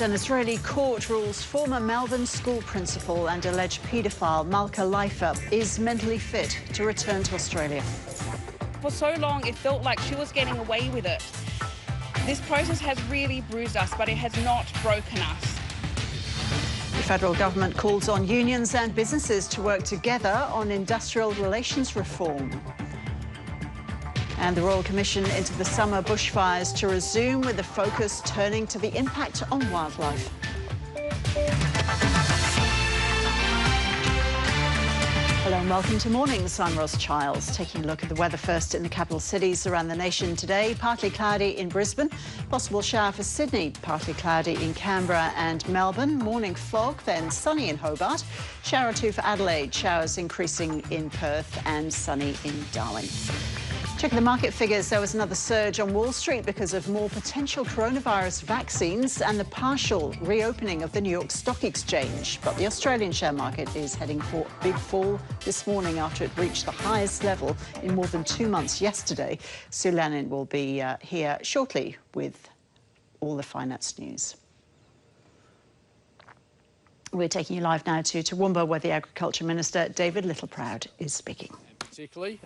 An Israeli court rules former Melbourne school principal and alleged paedophile Malka Leifer is mentally fit to return to Australia. For so long, it felt like she was getting away with it. This process has really bruised us, but it has not broken us. The federal government calls on unions and businesses to work together on industrial relations reform. And the Royal Commission into the summer bushfires to resume, with the focus turning to the impact on wildlife. Hello and welcome to Mornings. I'm Ros Childs, taking a look at the weather first in the capital cities around the nation today. Partly cloudy in Brisbane, possible shower for Sydney, partly cloudy in Canberra and Melbourne, morning fog, then sunny in Hobart, shower or two for Adelaide, showers increasing in Perth and sunny in Darwin. Checking the market figures, there was another surge on Wall Street because of more potential coronavirus vaccines and the partial reopening of the New York Stock Exchange. But the Australian share market is heading for a big fall this morning after it reached the highest level in more than 2 months yesterday. Sue Lannin will be here shortly with all the finance news. We're taking you live now to Toowoomba, where the Agriculture Minister, David Littleproud, is speaking. Particularly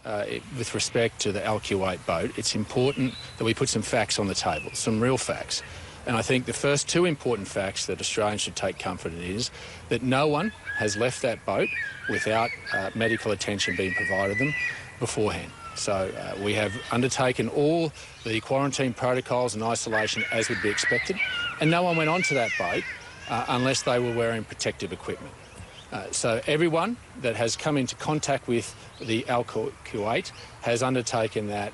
with respect to the LQ8 boat, it's important that we put some facts on the table, some real facts. And I think the first two important facts that Australians should take comfort in is that no one has left that boat without medical attention being provided them beforehand. So we have undertaken all the quarantine protocols and isolation as would be expected, and no one went onto that boat unless they were wearing protective equipment. So everyone that has come into contact with the LQ8 has undertaken that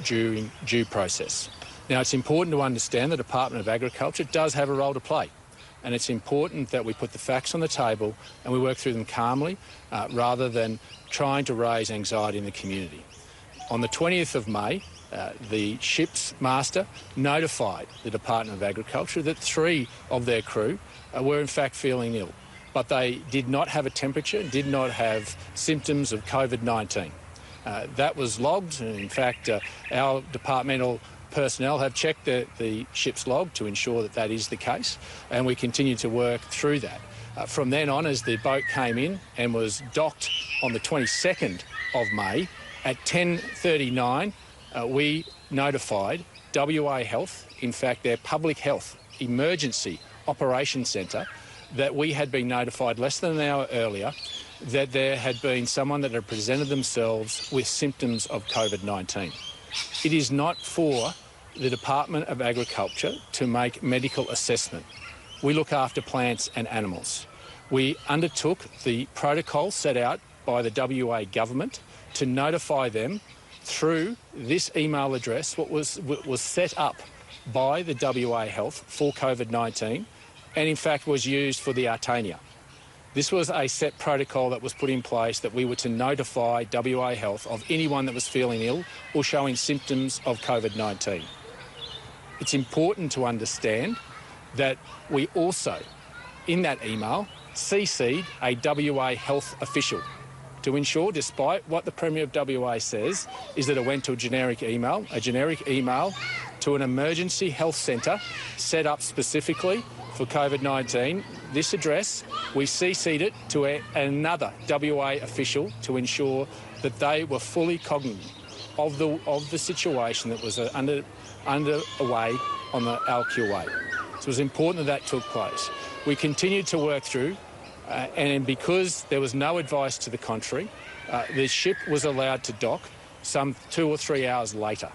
during due process. Now, it's important to understand the Department of Agriculture does have a role to play, and it's important that we put the facts on the table and we work through them calmly rather than trying to raise anxiety in the community. On the 20th of May, the ship's master notified the Department of Agriculture that 3 of their crew were in fact feeling ill, but they did not have a temperature, did not have symptoms of COVID-19. That was logged, and in fact our departmental personnel have checked the ship's log to ensure that that is the case, and we continue to work through that. From then on, as the boat came in and was docked on the 22nd of May, at 10:39 we notified WA Health, in fact their public health emergency operations centre, that we had been notified less than an hour earlier that there had been someone that had presented themselves with symptoms of COVID-19. It is not for the Department of Agriculture to make medical assessment. We look after plants and animals. We undertook the protocol set out by the WA government to notify them through this email address, what was set up by the WA Health for COVID-19, and in fact was used for the Artania. This was a set protocol that was put in place that we were to notify WA Health of anyone that was feeling ill or showing symptoms of COVID-19. It's important to understand that we also, in that email, CC'd a WA Health official to ensure, despite what the Premier of WA says, is that it went to a generic email to an emergency health centre set up specifically for COVID-19. This address, we CC'd it to another WA official to ensure that they were fully cognizant of the situation that was underway on the LQ8. So it was important that took place. We continued to work through, and because there was no advice to the contrary, the ship was allowed to dock some 2 or 3 hours later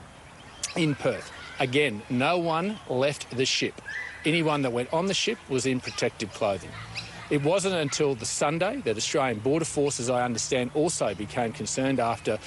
in Perth. Again, no one left the ship. Anyone that went on the ship was in protective clothing. It wasn't until the Sunday that Australian Border Force, as I understand, also became concerned after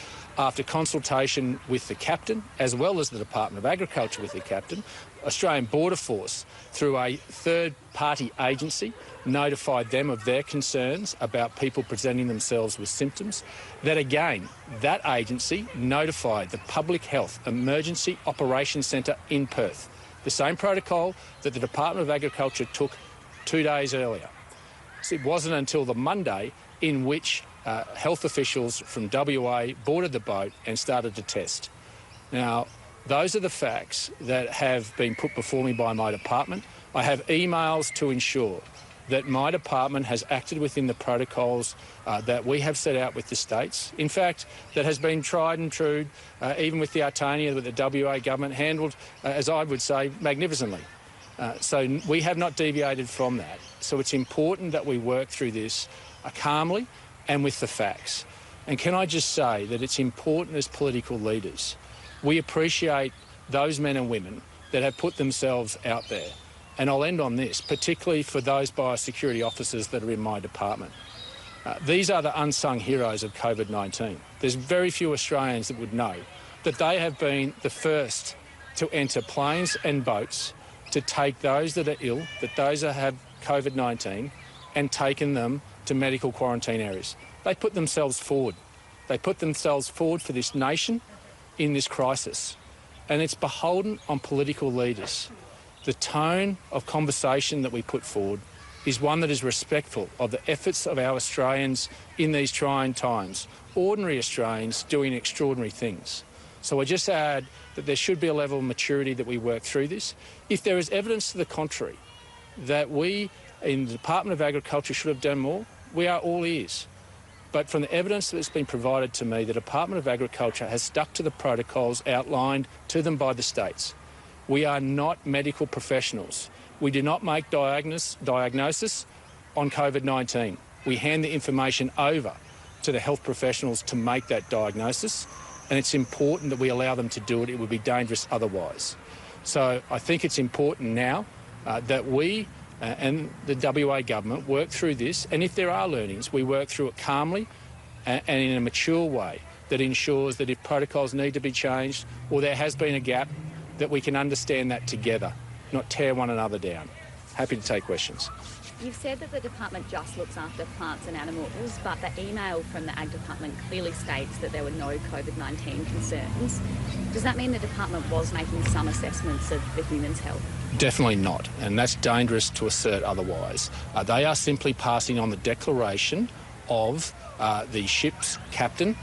consultation with the captain, as well as the Department of Agriculture with the captain. Australian Border Force, through a third-party agency, notified them of their concerns about people presenting themselves with symptoms. That again, that agency notified the Public Health Emergency Operations Centre in Perth. The same protocol that the Department of Agriculture took 2 days earlier. So it wasn't until the Monday in which health officials from WA boarded the boat and started to test. Now, Those are the facts that have been put before me by my department. I have emails to ensure that my department has acted within the protocols that we have set out with the states. In fact, that has been tried and true, even with the Artania, that the WA government handled, as I would say, magnificently. So we have not deviated from that. So it's important that we work through this calmly and with the facts. And can I just say that it's important as political leaders, we appreciate those men and women that have put themselves out there. And I'll end on this, particularly for those biosecurity officers that are in my department. These are the unsung heroes of COVID-19. There's very few Australians that would know that they have been the first to enter planes and boats to take those that are ill, that those that have COVID-19, and taken them to medical quarantine areas. They put themselves forward. They put themselves forward for this nation in this crisis. And it's beholden on political leaders. The tone of conversation that we put forward is one that is respectful of the efforts of our Australians in these trying times, ordinary Australians doing extraordinary things. So I just add that there should be a level of maturity that we work through this. If there is evidence to the contrary, that we in the Department of Agriculture should have done more, we are all ears. But from the evidence that's been provided to me, the Department of Agriculture has stuck to the protocols outlined to them by the states. We are not medical professionals. We do not make diagnosis on COVID-19. We hand the information over to the health professionals to make that diagnosis, and it's important that we allow them to do it. It would be dangerous otherwise. So I think it's important now that we and the WA government work through this, and if there are learnings, we work through it calmly and in a mature way that ensures that if protocols need to be changed or there has been a gap, that we can understand that together, not tear one another down. Happy to take questions. You've said that the department just looks after plants and animals, but the email from the Ag Department clearly states that there were no COVID-19 concerns. Does that mean the department was making some assessments of the human's health? Definitely not, and that's dangerous to assert otherwise. They are simply passing on the declaration of the ship's captain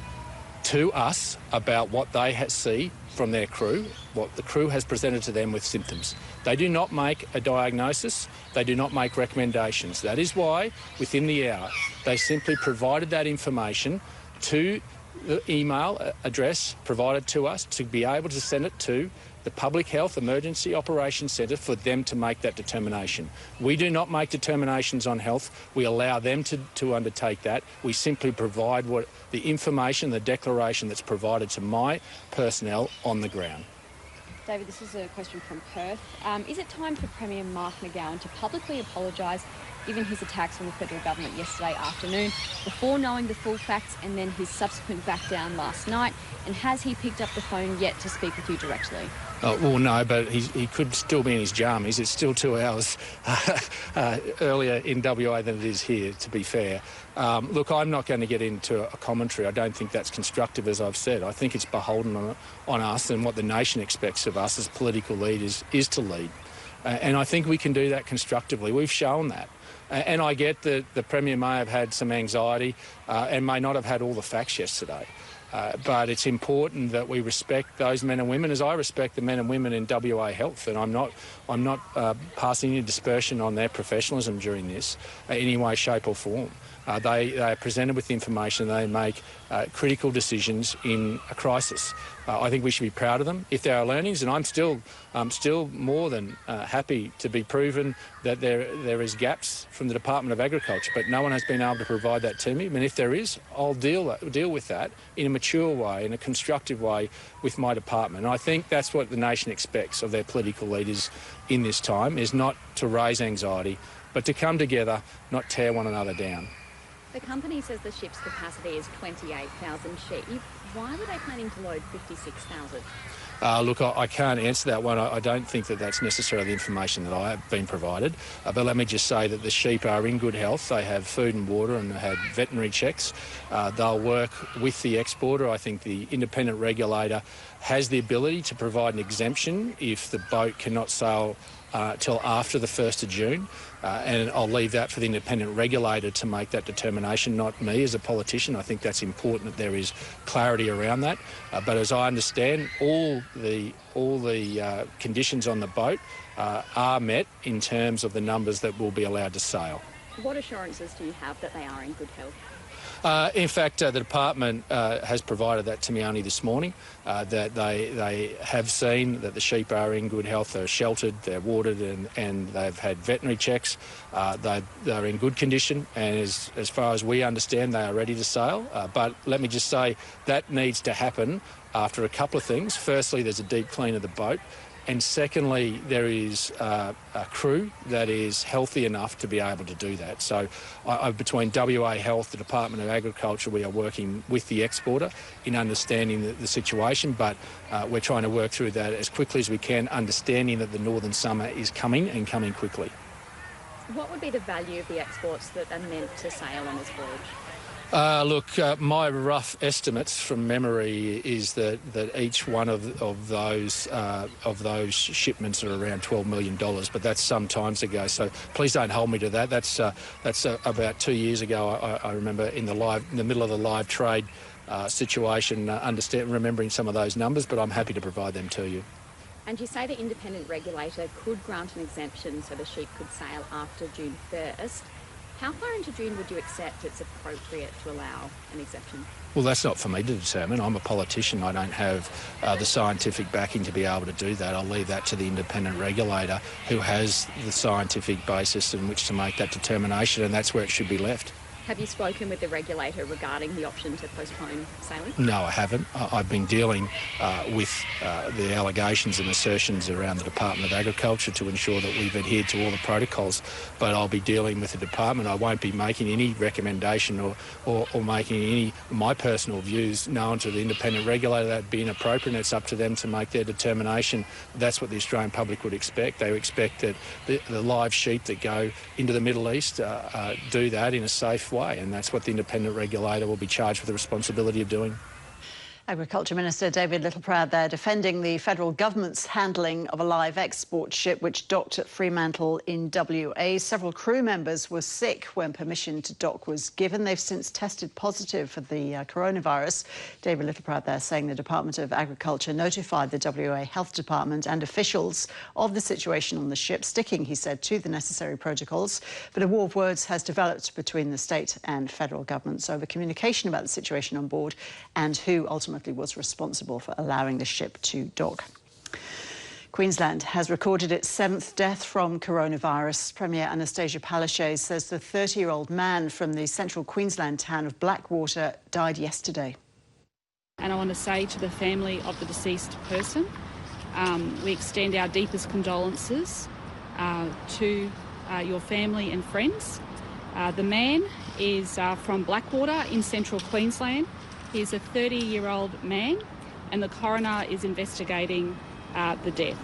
to us about what they see from their crew, what the crew has presented to them with symptoms. They do not make a diagnosis, they do not make recommendations. That is why, within the hour, they simply provided that information to the email address provided to us to be able to send it to the Public Health Emergency Operations Centre for them to make that determination. We do not make determinations on health. We allow them to undertake that. We simply provide the information, the declaration that's provided to my personnel on the ground. David, this is a question from Perth. Is it time for Premier Mark McGowan to publicly apologise, given his attacks on the federal government yesterday afternoon, before knowing the full facts and then his subsequent back down last night? And has he picked up the phone yet to speak with you directly? Well, no, but he could still be in his jammies. It's still 2 hours earlier in WA than it is here, to be fair. Look, I'm not going to get into a commentary. I don't think that's constructive, as I've said. I think it's beholden on us, and what the nation expects of us as political leaders is to lead. And I think we can do that constructively. We've shown that. And I get that the Premier may have had some anxiety and may not have had all the facts yesterday. But it's important that we respect those men and women, as I respect the men and women in WA Health, and I'm not passing any dispersion on their professionalism during this in any way, shape or form. They are presented with information. They make critical decisions in a crisis. I think we should be proud of them. If there are learnings, and I'm still more than happy to be proven that there is gaps from the Department of Agriculture, but no one has been able to provide that to me. And if there is, I'll deal with that in a mature way, in a constructive way with my department. And I think that's what the nation expects of their political leaders in this time, is not to raise anxiety, but to come together, not tear one another down. The company says the ship's capacity is 28,000 sheep. Why were they planning to load 56,000? Look, I can't answer that one. I don't think that that's necessarily the information that I have been provided. But let me just say that the sheep are in good health. They have food and water and have veterinary checks. They'll work with the exporter. I think the independent regulator has the ability to provide an exemption if the boat cannot sail till after the 1st of June. And I'll leave that for the independent regulator to make that determination, not me as a politician. I think that's important that there is clarity around that. But as I understand, all the conditions on the boat are met in terms of the numbers that will be allowed to sail. What assurances do you have that they are in good health? In fact, the department has provided that to me only this morning, that they have seen that the sheep are in good health, they're sheltered, they're watered, and they've had veterinary checks. They're in good condition, and as far as we understand, they are ready to sail. But let me just say that needs to happen after a couple of things. Firstly, there's a deep clean of the boat. And secondly, there is a crew that is healthy enough to be able to do that. So between WA Health, the Department of Agriculture, we are working with the exporter in understanding the situation, but we're trying to work through that as quickly as we can, understanding that the northern summer is coming and coming quickly. What would be the value of the exports that are meant to sail on this voyage? Look, my rough estimates from memory is that each one of those shipments are around $12 million, but that's some times ago. So please don't hold me to that. That's about 2 years ago. I remember in the middle of the live trade situation, remembering some of those numbers, but I'm happy to provide them to you. And you say the independent regulator could grant an exemption so the sheep could sail after June 1st. How far into June would you accept it's appropriate to allow an exemption? Well, that's not for me to determine. I'm a politician. I don't have the scientific backing to be able to do that. I'll leave that to the independent regulator who has the scientific basis in which to make that determination, and that's where it should be left. Have you spoken with the regulator regarding the option to postpone sailing? No, I haven't. I've been dealing with the allegations and assertions around the Department of Agriculture to ensure that we've adhered to all the protocols, but I'll be dealing with the department. I won't be making any recommendation or making any my personal views known to the independent regulator. That'd be inappropriate, and it's up to them to make their determination. That's what the Australian public would expect. They would expect that the live sheep that go into the Middle East do that in a safe way, and that's what the independent regulator will be charged with the responsibility of doing. Agriculture Minister David Littleproud there defending the federal government's handling of a live export ship which docked at Fremantle in WA. Several crew members were sick when permission to dock was given. They've since tested positive for the coronavirus. David Littleproud there saying the Department of Agriculture notified the WA Health Department and officials of the situation on the ship, sticking, he said, to the necessary protocols. But a war of words has developed between the state and federal governments over communication about the situation on board and who ultimately was responsible for allowing the ship to dock. Queensland has recorded its 7th death from coronavirus. Premier Anastasia Palaszczuk says the 30-year-old man from the central Queensland town of Blackwater died yesterday. And I want to say to the family of the deceased person, we extend our deepest condolences to your family and friends. The man is from Blackwater in central Queensland. He's a 30-year-old man, and the coroner is investigating the death.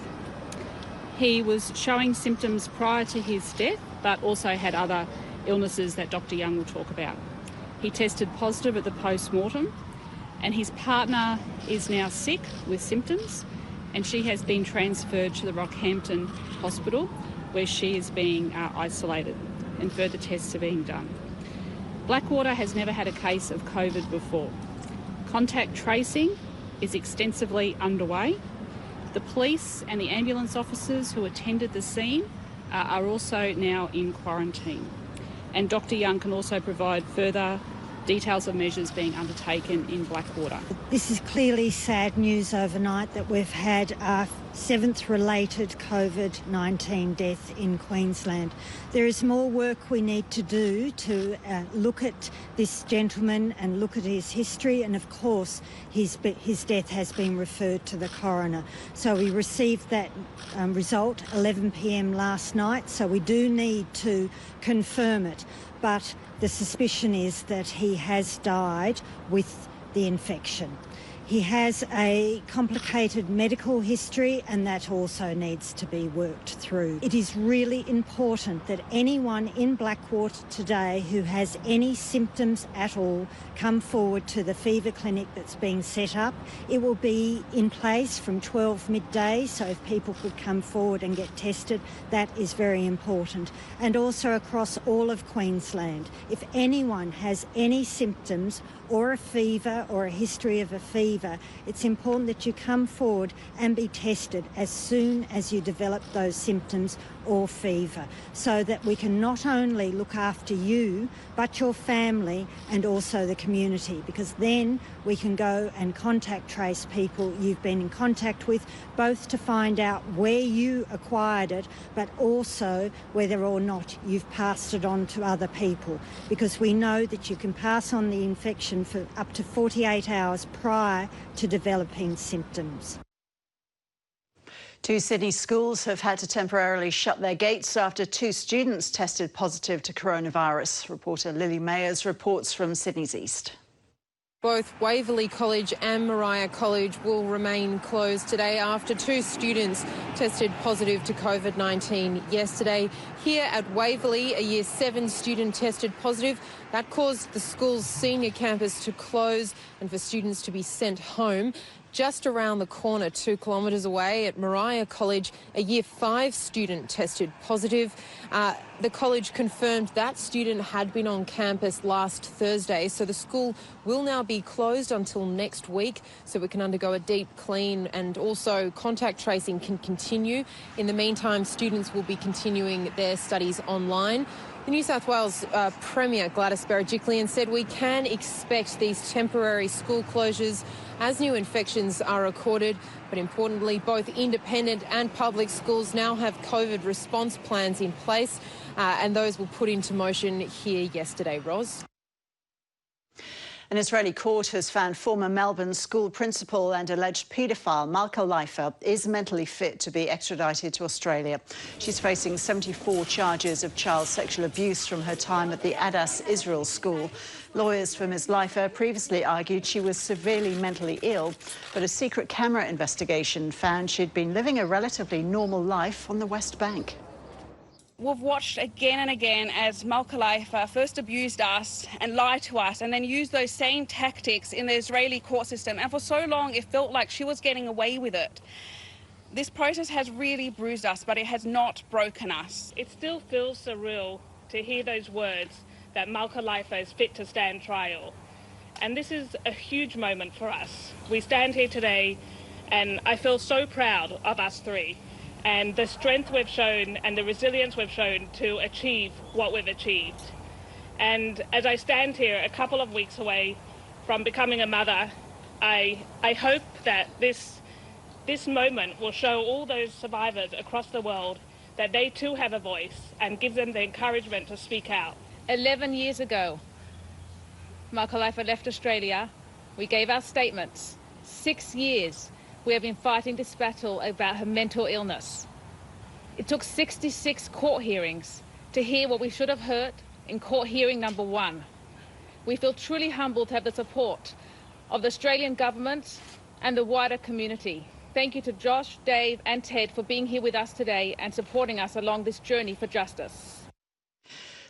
He was showing symptoms prior to his death, but also had other illnesses that Dr. Young will talk about. He tested positive at the post-mortem, and his partner is now sick with symptoms, and she has been transferred to the Rockhampton Hospital, where she is being isolated, and further tests are being done. Blackwater has never had a case of COVID before. Contact tracing is extensively underway. The police and the ambulance officers who attended the scene are also now in quarantine. And Dr. Young can also provide further details of measures being undertaken in Blackwater. This is clearly sad news overnight that we've had our 7th related COVID-19 death in Queensland. There is more work we need to do to look at this gentleman and look at his history, and of course his death has been referred to the coroner. So we received that result 11 p.m. last night, so we do need to confirm it. But the suspicion is that he has died with the infection. He has a complicated medical history and that also needs to be worked through. It is really important that anyone in Blackwater today who has any symptoms at all come forward to the fever clinic that's being set up. It will be in place from 12 midday, so if people could come forward and get tested, that is very important. And also across all of Queensland, if anyone has any symptoms or a fever or a history of a fever, it's important that you come forward and be tested as soon as you develop those symptoms or fever, so that we can not only look after you but your family and also the community, because then we can go and contact trace people you've been in contact with, both to find out where you acquired it but also whether or not you've passed it on to other people, because we know that you can pass on the infection for up to 48 hours prior to developing symptoms. 2 Sydney schools have had to temporarily shut their gates after 2 students tested positive to coronavirus. Reporter Lily Mayers reports from Sydney's East. Both Waverley College and Maria College will remain closed today after 2 students tested positive to COVID-19 yesterday. Here at Waverley, a Year 7 student tested positive. That caused the school's senior campus to close and for students to be sent home. Just around the corner, 2 kilometres away at Maria College, a Year 5 student tested positive. The college confirmed that student had been on campus last Thursday, so the school will now be closed until next week so we can undergo a deep clean, and also contact tracing can continue. In the meantime, students will be continuing their studies online. The New South Wales Premier Gladys Berejiklian said we can expect these temporary school closures as new infections are recorded, but importantly, both independent and public schools now have COVID response plans in place, and those were put into motion here yesterday, Ros. An Israeli court has found former Melbourne school principal and alleged paedophile Malka Leifer is mentally fit to be extradited to Australia. She's facing 74 charges of child sexual abuse from her time at the Adas Israel School. Lawyers for Ms Leifer previously argued she was severely mentally ill, but a secret camera investigation found she'd been living a relatively normal life on the West Bank. We've watched again and again as Malka Leifer first abused us and lied to us and then used those same tactics in the Israeli court system. And for so long, it felt like she was getting away with it. This process has really bruised us, but it has not broken us. It still feels surreal to hear those words that Malka Leifer is fit to stand trial. And this is a huge moment for us. We stand here today and I feel so proud of us 3. And the strength we've shown and the resilience we've shown to achieve what we've achieved. And as I stand here a couple of weeks away from becoming a mother, I hope that this moment will show all those survivors across the world that they too have a voice and give them the encouragement to speak out. 11 years ago, Malka Leifer left Australia. We gave our statements. 6 years. We have been fighting this battle about her mental illness. It took 66 court hearings to hear what we should have heard in court hearing number 1. We feel truly humbled to have the support of the Australian government and the wider community. Thank you to Josh, Dave and Ted for being here with us today and supporting us along this journey for justice.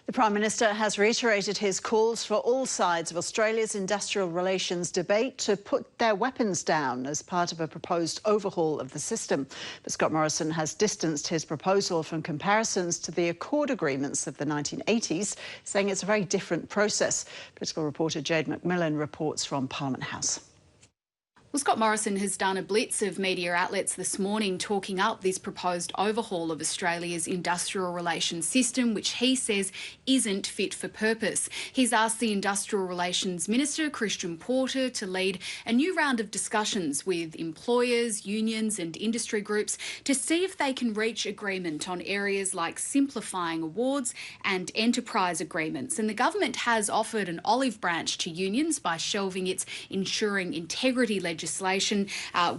The Prime Minister has reiterated his calls for all sides of Australia's industrial relations debate to put their weapons down as part of a proposed overhaul of the system. But Scott Morrison has distanced his proposal from comparisons to the Accord agreements of the 1980s, saying it's a very different process. Political reporter Jade McMillan reports from Parliament House. Well, Scott Morrison has done a blitz of media outlets this morning talking up this proposed overhaul of Australia's industrial relations system, which he says isn't fit for purpose. He's asked the Industrial Relations Minister, Christian Porter, to lead a new round of discussions with employers, unions and industry groups to see if they can reach agreement on areas like simplifying awards and enterprise agreements. And the government has offered an olive branch to unions by shelving its ensuring integrity legislation legislation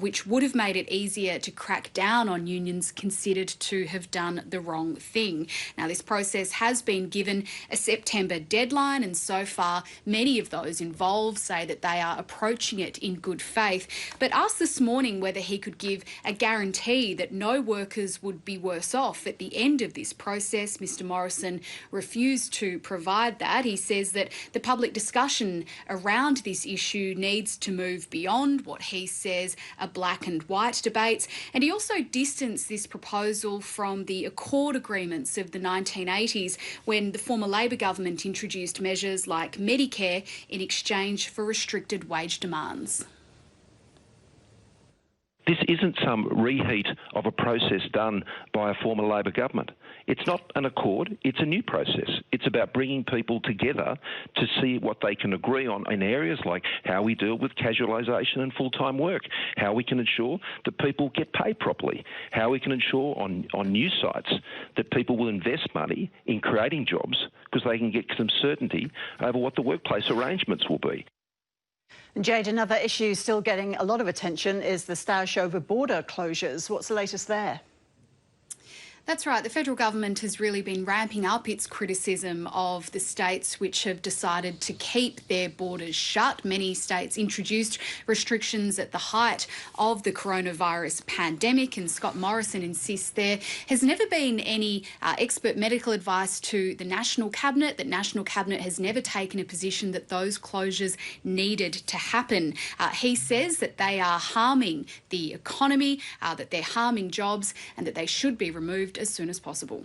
which would have made it easier to crack down on unions considered to have done the wrong thing. Now, this process has been given a September deadline, and so far many of those involved say that they are approaching it in good faith. But asked this morning whether he could give a guarantee that no workers would be worse off at the end of this process, Mr Morrison refused to provide that. He says that the public discussion around this issue needs to move beyond what he says are black and white debates, and he also distanced this proposal from the Accord agreements of the 1980s when the former Labor government introduced measures like Medicare in exchange for restricted wage demands. This isn't some reheat of a process done by a former Labor government. It's not an accord, it's a new process. It's about bringing people together to see what they can agree on in areas like how we deal with casualisation and full-time work, how we can ensure that people get paid properly, how we can ensure on news sites that people will invest money in creating jobs because they can get some certainty over what the workplace arrangements will be. And Jade, another issue still getting a lot of attention is the stoush over border closures. What's the latest there? That's right. The federal government has really been ramping up its criticism of the states which have decided to keep their borders shut. Many states introduced restrictions at the height of the coronavirus pandemic, and Scott Morrison insists there has never been any expert medical advice to the National Cabinet. The National Cabinet has never taken a position that those closures needed to happen. He says that they are harming the economy, that they're harming jobs, and that they should be removed as soon as possible.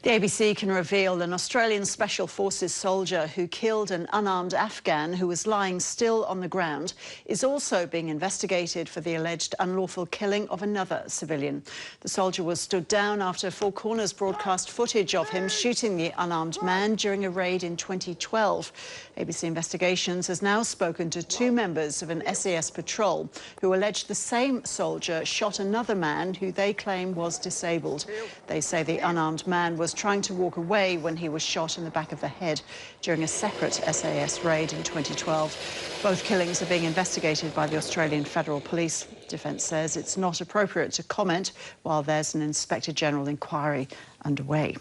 The ABC can reveal an Australian Special Forces soldier who killed an unarmed Afghan who was lying still on the ground is also being investigated for the alleged unlawful killing of another civilian. The soldier was stood down after Four Corners broadcast footage of him shooting the unarmed man during a raid in 2012. ABC Investigations has now spoken to two members of an SAS patrol who alleged the same soldier shot another man who they claim was disabled. They say the unarmed man was trying to walk away when he was shot in the back of the head during a separate SAS raid in 2012. Both killings are being investigated by the Australian Federal Police. Defence says it's not appropriate to comment while there's an Inspector General inquiry underway.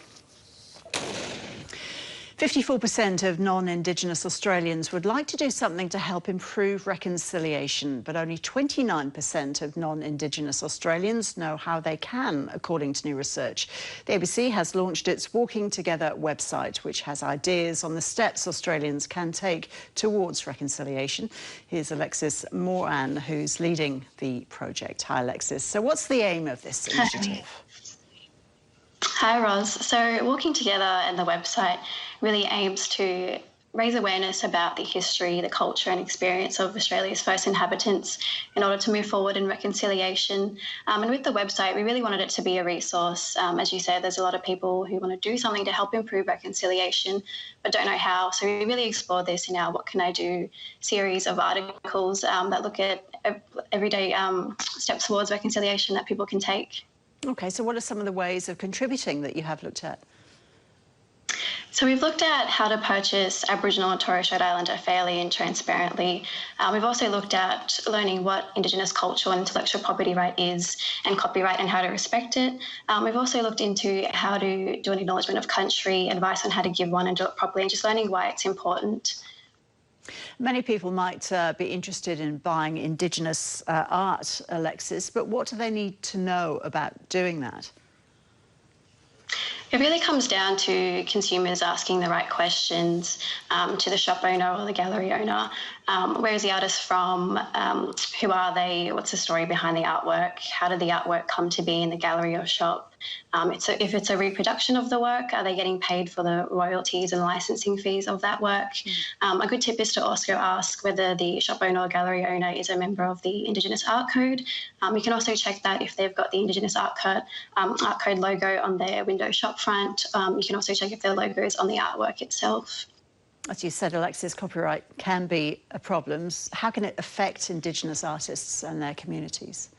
54% of non-Indigenous Australians would like to do something to help improve reconciliation, but only 29% of non-Indigenous Australians know how they can, according to new research. The ABC has launched its Walking Together website, which has ideas on the steps Australians can take towards reconciliation. Here's Alexis Moran, who's leading the project. Hi, Alexis. So what's the aim of this initiative? Hi, Ros. So Walking Together and the website really aims to raise awareness about the history, the culture and experience of Australia's first inhabitants in order to move forward in reconciliation. And with the website, we really wanted it to be a resource. As you said, there's a lot of people who want to do something to help improve reconciliation but don't know how. So we really explored this in our What Can I Do series of articles that look at everyday steps towards reconciliation that people can take. OK, so what are some of the ways of contributing that you have looked at? So we've looked at how to purchase Aboriginal and Torres Strait Islander fairly and transparently. We've also looked at learning what Indigenous cultural and intellectual property right is and copyright and how to respect it. We've also looked into how to do an acknowledgement of country, advice on how to give one and do it properly, and just learning why it's important. Many people might be interested in buying Indigenous art, Alexis, but what do they need to know about doing that? It really comes down to consumers asking the right questions to the shop owner or the gallery owner. Where is the artist from? Who are they? What's the story behind the artwork? How did the artwork come to be in the gallery or shop? If it's a reproduction of the work, are they getting paid for the royalties and licensing fees of that work? A good tip is to also ask whether the shop owner or gallery owner is a member of the Indigenous Art Code. You can also check that if they've got the Indigenous Art Code logo on their window shop front. You can also check if their logo is on the artwork itself. As you said, Alexis, copyright can be a problem. How can it affect Indigenous artists and their communities?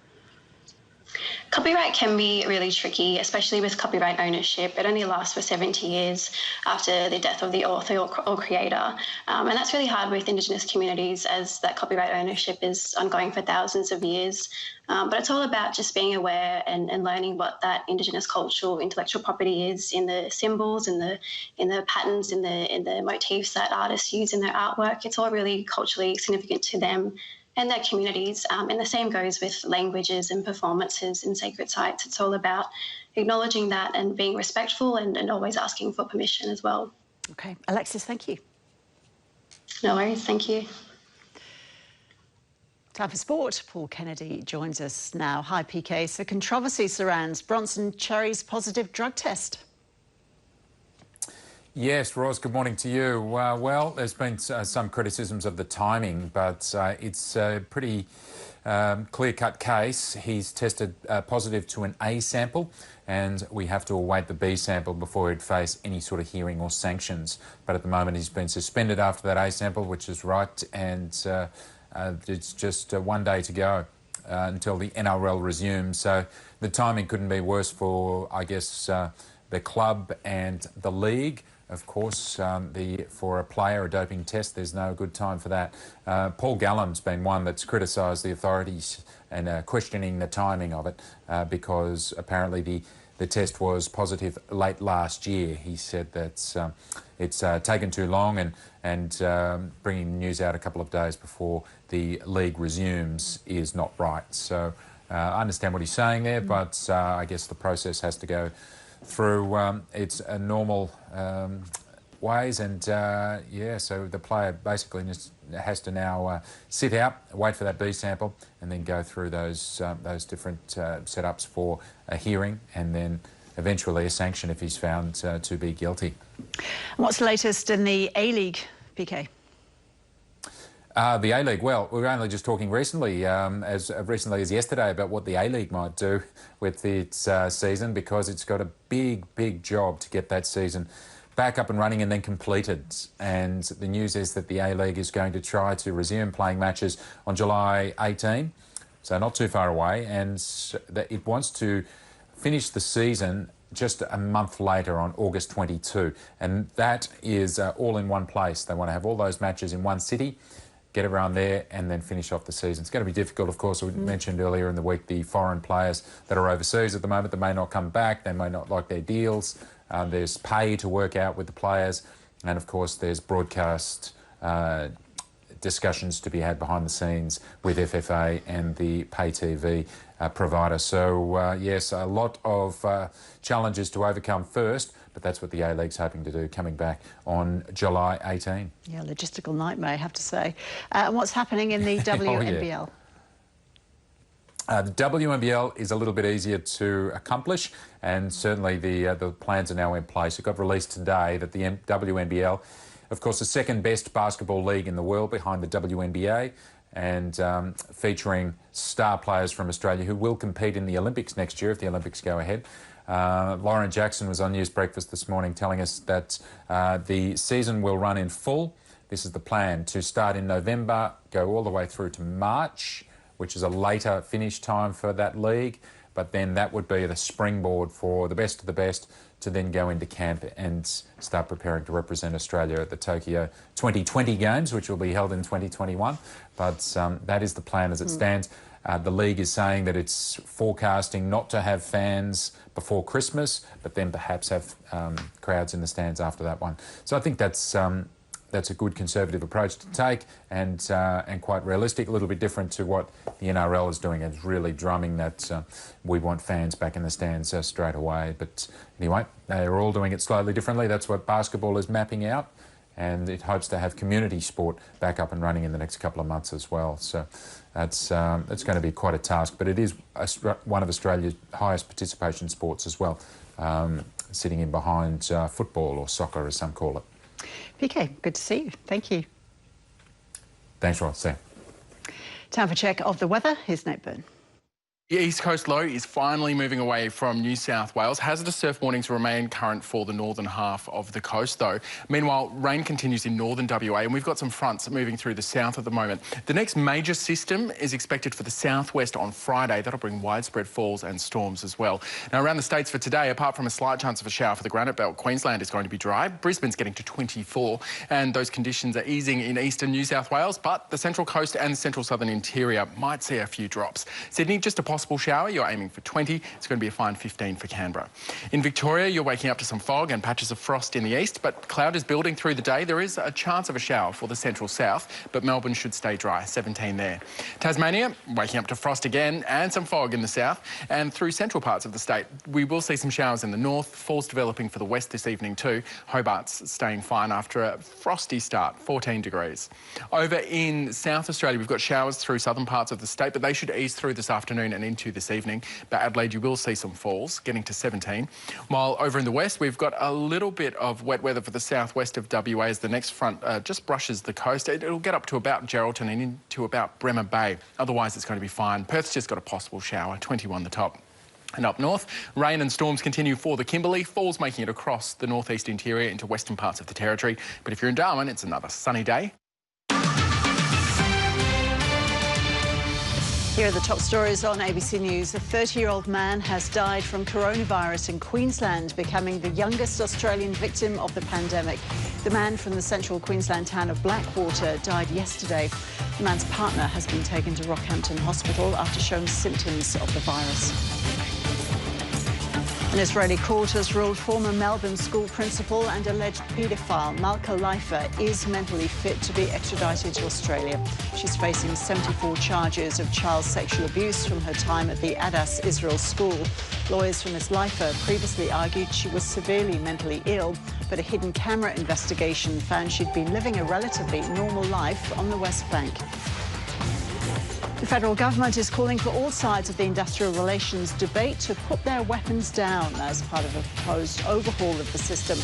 Copyright can be really tricky, especially with copyright ownership. It only lasts for 70 years after the death of the author or creator. And that's really hard with Indigenous communities, as that copyright ownership is ongoing for thousands of years. But it's all about just being aware and learning what that Indigenous cultural intellectual property is in the symbols, in the patterns, in the motifs that artists use in their artwork. It's all really culturally significant to them and their communities. And the same goes with languages and performances in sacred sites. It's all about acknowledging that and being respectful and always asking for permission as well. OK. Alexis, thank you. No worries. Thank you. Time for sport. Paul Kennedy joins us now. Hi, PK. So controversy surrounds Bronson Xerri's positive drug test. Yes, Roz, good morning to you. Well, there's been some criticisms of the timing, but it's a pretty clear-cut case. He's tested positive to an A sample, and we have to await the B sample before he'd face any sort of hearing or sanctions. But at the moment, he's been suspended after that A sample, which is right, and it's just 1 day to go until the NRL resumes. So the timing couldn't be worse for, I guess, the club and the league. Of course, for a player, a doping test, there's no good time for that. Paul Gallen's been one that's criticised the authorities and questioning the timing of it because apparently the test was positive late last year. He said that it's taken too long and bringing the news out a couple of days before the league resumes is not right. So I understand what he's saying there, but I guess the process has to go through its normal ways, and yeah, so the player basically just has to now sit out, wait for that B sample, and then go through those different setups for a hearing, and then eventually a sanction if he's found to be guilty. What's the latest in the A-League, PK? The A-League, well, we were only just talking recently, as recently as yesterday, about what the A-League might do with its season, because it's got a big job to get that season back up and running and then completed. And the news is that the A-League is going to try to resume playing matches on July 18, so not too far away, and that it wants to finish the season just a month later on August 22. And that is all in one place. They want to have all those matches in one city, get everyone there, and then finish off the season. It's going to be difficult, of course. We mentioned earlier in the week the foreign players that are overseas at the moment that may not come back. They may not like their deals. There's pay to work out with the players. And, of course, there's broadcast discussions to be had behind the scenes with FFA and the pay TV provider. So, yes, a lot of challenges to overcome first, but that's what the A-League's hoping to do, coming back on July 18. Yeah, logistical nightmare, I have to say. And what's happening in the WNBL? The WNBL is a little bit easier to accomplish, and certainly the plans are now in place. It got released today that the WNBL, of course, the second best basketball league in the world behind the WNBA, and featuring star players from Australia who will compete in the Olympics next year if the Olympics go ahead. Lauren Jackson was on News Breakfast this morning telling us that the season will run in full. This is the plan, to start in November, go all the way through to March, which is a later finish time for that league, but then that would be the springboard for the best of the best to then go into camp and start preparing to represent Australia at the Tokyo 2020 Games, which will be held in 2021. But that is the plan as it stands. The league is saying that it's forecasting not to have fans before Christmas, but then perhaps have crowds in the stands after that one. So I think that's a good conservative approach to take, and quite realistic, a little bit different to what the NRL is doing. It's really drumming that we want fans back in the stands straight away. But anyway, they're all doing it slightly differently. That's what basketball is mapping out, and it hopes to have community sport back up and running in the next couple of months as well. So that's going to be quite a task, but it is one of Australia's highest participation sports as well, sitting in behind football, or soccer as some call it. PK, good to see you. Thank you. Thanks, Ross. See you. Time for a check of the weather. Here's Nate Byrne. The East Coast low is finally moving away from New South Wales. Hazardous surf warnings remain current for the northern half of the coast, though. Meanwhile, rain continues in northern WA, and we've got some fronts moving through the south at the moment. The next major system is expected for the southwest on Friday. That'll bring widespread falls and storms as well. Now, around the states for today, apart from a slight chance of a shower for the Granite Belt, Queensland is going to be dry. Brisbane's getting to 24, and those conditions are easing in eastern New South Wales, but the central coast and the central southern interior might see a few drops. Sydney, just a possible shower. You're aiming for 20. It's going to be a fine 15 for Canberra. In Victoria, you're waking up to some fog and patches of frost in the east, but cloud is building through the day. There is a chance of a shower for the central south, but Melbourne should stay dry, 17 there. Tasmania, waking up to frost again and some fog in the south, and through central parts of the state. We will see some showers in the north, falls developing for the west this evening too. Hobart's staying fine after a frosty start, 14 degrees. Over in South Australia, we've got showers through southern parts of the state, but they should ease through this afternoon and into this evening. But Adelaide, you will see some falls, getting to 17. While over in the west, we've got a little bit of wet weather for the southwest of WA as the next front just brushes the coast. It'll get up to about Geraldton and into about Bremer Bay. Otherwise, it's going to be fine. Perth's just got a possible shower, 21 the top. And up north, rain and storms continue for the Kimberley, falls making it across the northeast interior into western parts of the Territory. But if you're in Darwin, it's another sunny day. Here are the top stories on ABC News. A 30-year-old man has died from coronavirus in Queensland, becoming the youngest Australian victim of the pandemic. The man from the central Queensland town of Blackwater died yesterday. The man's partner has been taken to Rockhampton Hospital after showing symptoms of the virus. An Israeli court has ruled former Melbourne school principal and alleged paedophile Malka Leifer is mentally fit to be extradited to Australia. She's facing 74 charges of child sexual abuse from her time at the Adas Israel school. Lawyers for Ms Leifer previously argued she was severely mentally ill, but a hidden camera investigation found she'd been living a relatively normal life on the West Bank. The federal government is calling for all sides of the industrial relations debate to put their weapons down as part of a proposed overhaul of the system.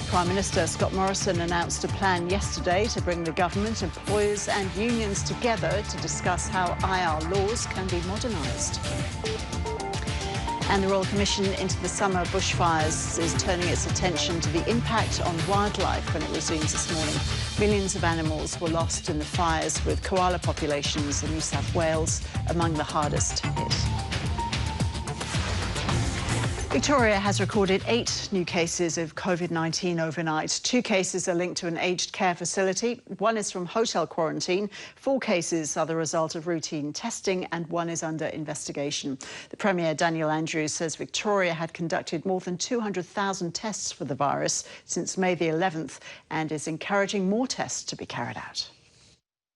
Prime Minister Scott Morrison announced a plan yesterday to bring the government, employers and unions together to discuss how IR laws can be modernised. And the Royal Commission into the summer bushfires is turning its attention to the impact on wildlife when it resumes this morning. Millions of animals were lost in the fires, with koala populations in New South Wales among the hardest hit. Victoria has recorded 8 new cases of COVID-19 overnight. 2 cases are linked to an aged care facility. 1 is from hotel quarantine. 4 cases are the result of routine testing and 1 is under investigation. The Premier, Daniel Andrews, says Victoria had conducted more than 200,000 tests for the virus since May the 11th and is encouraging more tests to be carried out.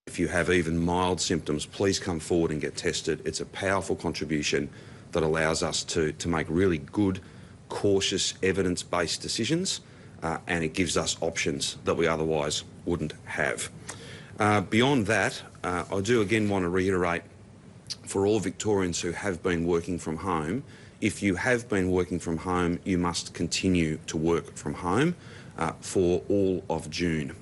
If you have even mild symptoms, please come forward and get tested. It's a powerful contribution that allows us to make really good, cautious, evidence-based decisions, and it gives us options that we otherwise wouldn't have. Beyond that, I do again want to reiterate for all Victorians who have been working from home, if you have been working from home, you must continue to work from home for all of June.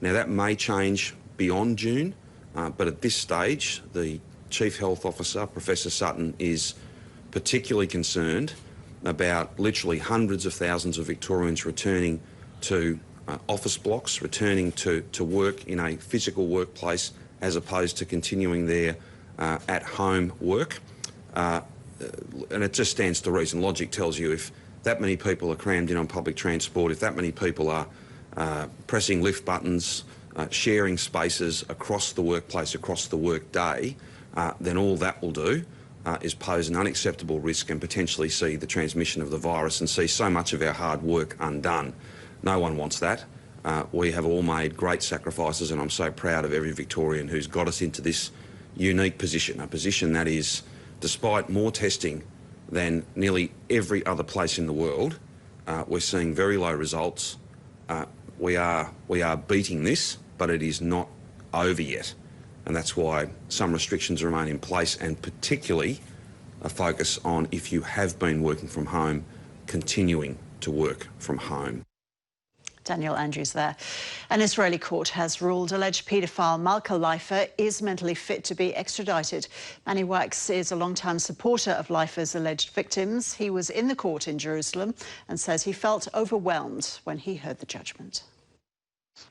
Now that may change beyond June, but at this stage, the Chief Health Officer, Professor Sutton, is particularly concerned about literally hundreds of thousands of Victorians returning to office blocks, returning to work in a physical workplace as opposed to continuing their at-home work. And it just stands to reason. Logic tells you if that many people are crammed in on public transport, if that many people are pressing lift buttons, sharing spaces across the workplace, across the work day, then all that will do is pose an unacceptable risk and potentially see the transmission of the virus and see so much of our hard work undone. No one wants that. We have all made great sacrifices and I'm so proud of every Victorian who's got us into this unique position, a position that is, despite more testing than nearly every other place in the world, we're seeing very low results. We are beating this, but it is not over yet. And that's why some restrictions remain in place, and particularly a focus on, if you have been working from home, continuing to work from home. Daniel Andrews there. An Israeli court has ruled alleged paedophile Malka Leifer is mentally fit to be extradited. Manny Wax is a long-time supporter of Leifer's alleged victims. He was in the court in Jerusalem and says he felt overwhelmed when he heard the judgment.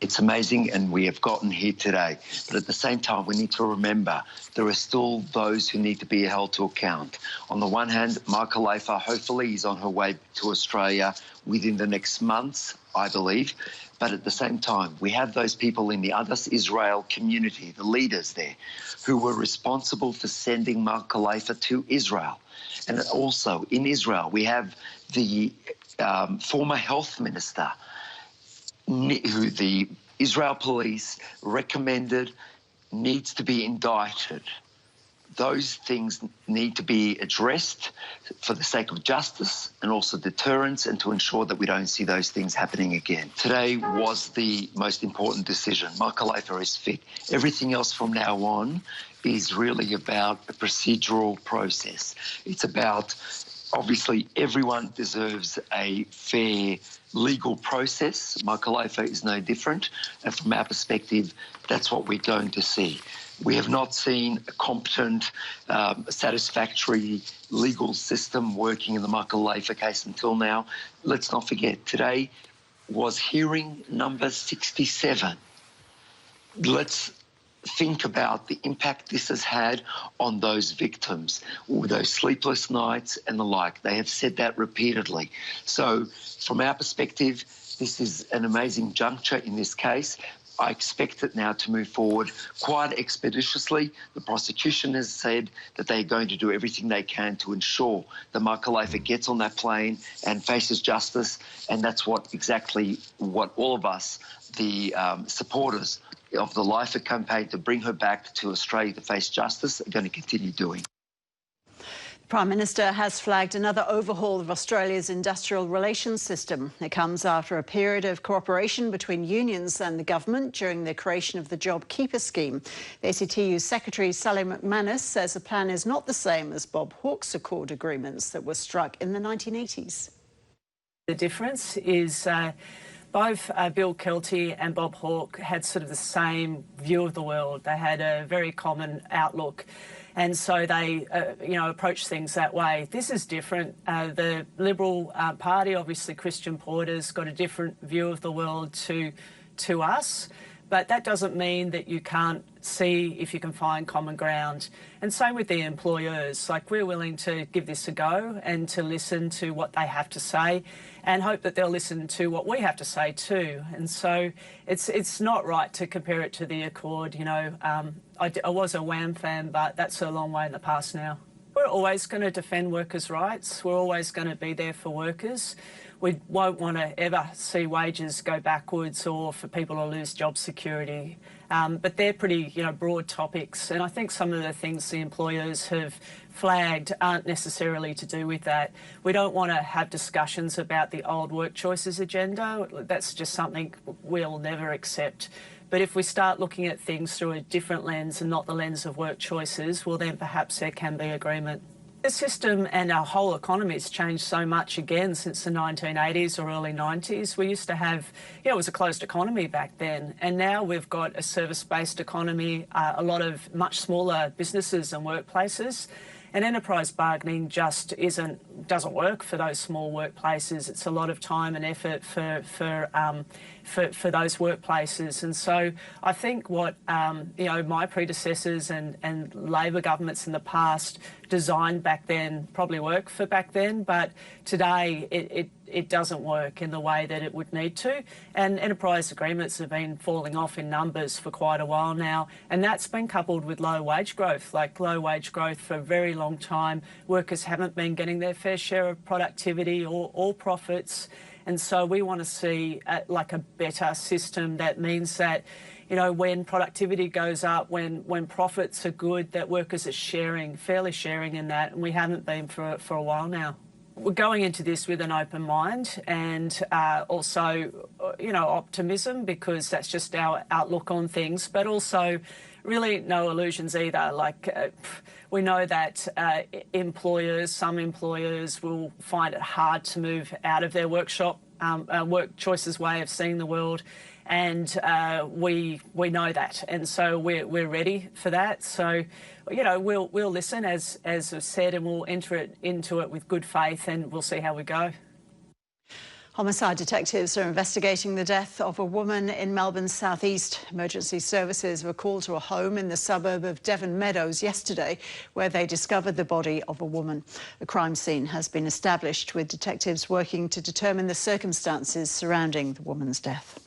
It's amazing, and we have gotten here today. But at the same time, we need to remember there are still those who need to be held to account. On the one hand, Malka Leifer hopefully is on her way to Australia within the next months, I believe. But at the same time, we have those people in the Adas Israel community, the leaders there, who were responsible for sending Malka Leifer to Israel. And also in Israel, we have the former health minister, who the Israel police recommended needs to be indicted. Those things need to be addressed for the sake of justice and also deterrence, and to ensure that we don't see those things happening again. Today was the most important decision. Malka Leifer is fit. Everything else from now on is really about a procedural process. It's about, obviously, everyone deserves a fair legal process. Malka Leifer is no different, and from our perspective, that's what we're going to see. We have not seen a competent, satisfactory legal system working in the Malka Leifer case until now. Let's not forget, today was hearing number 67. Let's think about the impact this has had on those victims, with those sleepless nights and the like. They have said that repeatedly. So from our perspective, this is an amazing juncture in this case. I expect it now to move forward quite expeditiously. The prosecution has said that they're going to do everything they can to ensure that Malka Leifer gets on that plane and faces justice, and that's exactly what all of us, the supporters of the Leifer campaign to bring her back to Australia to face justice, are going to continue doing. The Prime Minister has flagged another overhaul of Australia's industrial relations system. It comes after a period of cooperation between unions and the government during the creation of the JobKeeper scheme. The ACTU Secretary Sally McManus says the plan is not the same as Bob Hawke's Accord agreements that were struck in the 1980s. The difference is both Bill Kelty and Bob Hawke had sort of the same view of the world. They had a very common outlook, and so they, approached things that way. This is different. The Liberal Party, obviously Christian Porter's got a different view of the world to us, but that doesn't mean that you can't see if you can find common ground. And same with the employers. Like, we're willing to give this a go and to listen to what they have to say, and hope that they'll listen to what we have to say too. And so it's not right to compare it to the Accord. I was a WAM fan, but that's a long way in the past now. We're always going to defend workers' rights. We're always going to be there for workers. We won't want to ever see wages go backwards or for people to lose job security. But they're pretty, broad topics. And I think some of the things the employers have flagged aren't necessarily to do with that. We don't want to have discussions about the old work choices agenda. That's just something we'll never accept. But if we start looking at things through a different lens and not the lens of work choices, well, then perhaps there can be agreement. The system and our whole economy has changed so much again since the 1980s or early 90s. We used to have, it was a closed economy back then, and now we've got a service-based economy, a lot of much smaller businesses and workplaces. And enterprise bargaining just doesn't work for those small workplaces. It's a lot of time and effort for those workplaces. And so I think what my predecessors and Labor governments in the past designed back then probably worked for back then, but today it doesn't work in the way that it would need to. And enterprise agreements have been falling off in numbers for quite a while now, and that's been coupled with low wage growth. Like, low wage growth for a very long time. Workers haven't been getting their fair share of productivity or profits. And so we want to see a better system that means that, when productivity goes up, when profits are good, that workers are fairly sharing in that, and we haven't been for a while now. We're going into this with an open mind and also, optimism, because that's just our outlook on things, but also really no illusions either. We know that some employers will find it hard to move out of their workshop work choice's way of seeing the world, and we know that, and so we're ready for that. So, you know, we'll listen as I've said, and we'll enter into it with good faith, and we'll see how we go. Homicide detectives are investigating the death of a woman in Melbourne's southeast. Emergency services were called to a home in the suburb of Devon Meadows yesterday, where they discovered the body of a woman. A crime scene has been established, with detectives working to determine the circumstances surrounding the woman's death.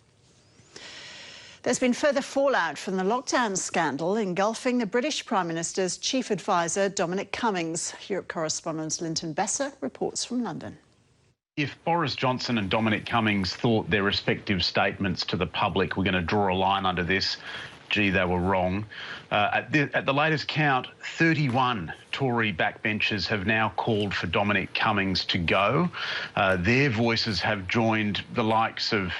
There's been further fallout from the lockdown scandal engulfing the British Prime Minister's chief advisor, Dominic Cummings. Europe correspondent Linton Besser reports from London. If Boris Johnson and Dominic Cummings thought their respective statements to the public were going to draw a line under this, gee, they were wrong. At the latest count, 31 Tory backbenchers have now called for Dominic Cummings to go. Their voices have joined the likes of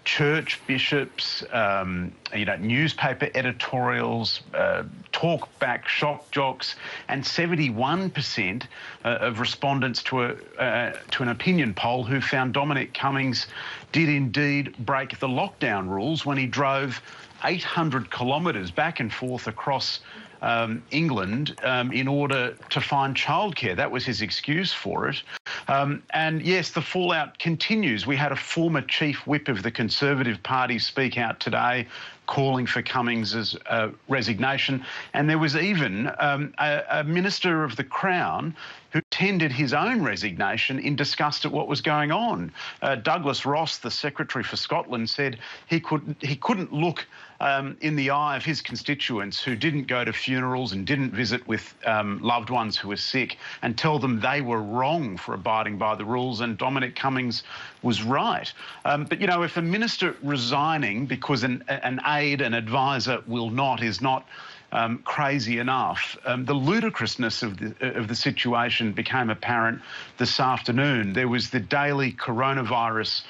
church bishops, newspaper editorials, talkback shock jocks, and 71% of respondents to an opinion poll who found Dominic Cummings did indeed break the lockdown rules when he drove 800 kilometres back and forth across England in order to find childcare. That was his excuse for it. And yes, the fallout continues. We had a former chief whip of the Conservative Party speak out today calling for Cummings's resignation. And there was even a Minister of the Crown who tendered his own resignation in disgust at what was going on. Douglas Ross, the Secretary for Scotland, said he couldn't look in the eye of his constituents who didn't go to funerals and didn't visit with loved ones who were sick and tell them they were wrong for abiding by the rules, and Dominic Cummings was right. But, you know, if a minister resigning because an aide, an advisor is not crazy enough. The ludicrousness of the situation became apparent this afternoon. There was the daily coronavirus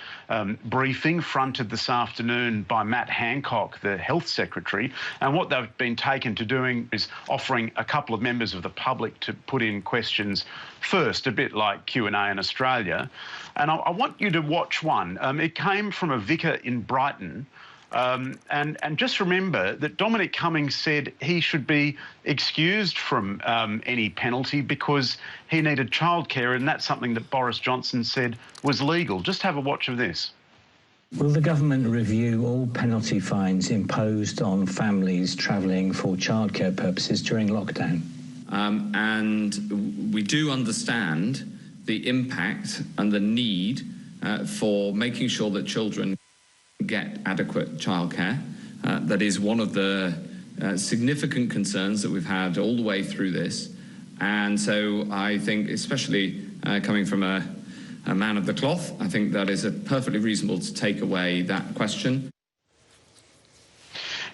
briefing fronted this afternoon by Matt Hancock, the Health Secretary, and what they've been taken to doing is offering a couple of members of the public to put in questions first, a bit like Q&A in Australia. And I want you to watch one. It came from a vicar in Brighton. And just remember that Dominic Cummings said he should be excused from any penalty because he needed childcare, and that's something that Boris Johnson said was legal. Just have a watch of this. Will the government review all penalty fines imposed on families travelling for childcare purposes during lockdown? And we do understand the impact and the need for making sure that children get adequate childcare. That is one of the significant concerns that we've had all the way through this. And so I think, especially coming from a man of the cloth, I think that is perfectly reasonable to take away that question.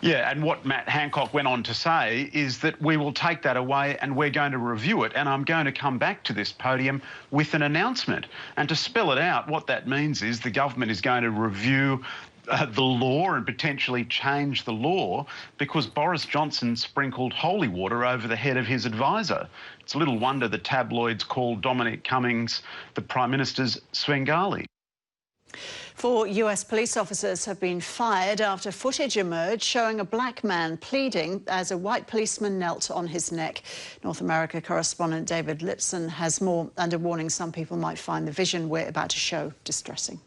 Yeah, and what Matt Hancock went on to say is that we will take that away and we're going to review it, and I'm going to come back to this podium with an announcement. And to spell it out, what that means is the government is going to review the law and potentially change the law because Boris Johnson sprinkled holy water over the head of his advisor. It's little wonder the tabloids called Dominic Cummings the Prime Minister's Svengali. 4 US police officers have been fired after footage emerged showing a black man pleading as a white policeman knelt on his neck. North America correspondent David Lipson has more, under warning some people might find the vision we're about to show distressing.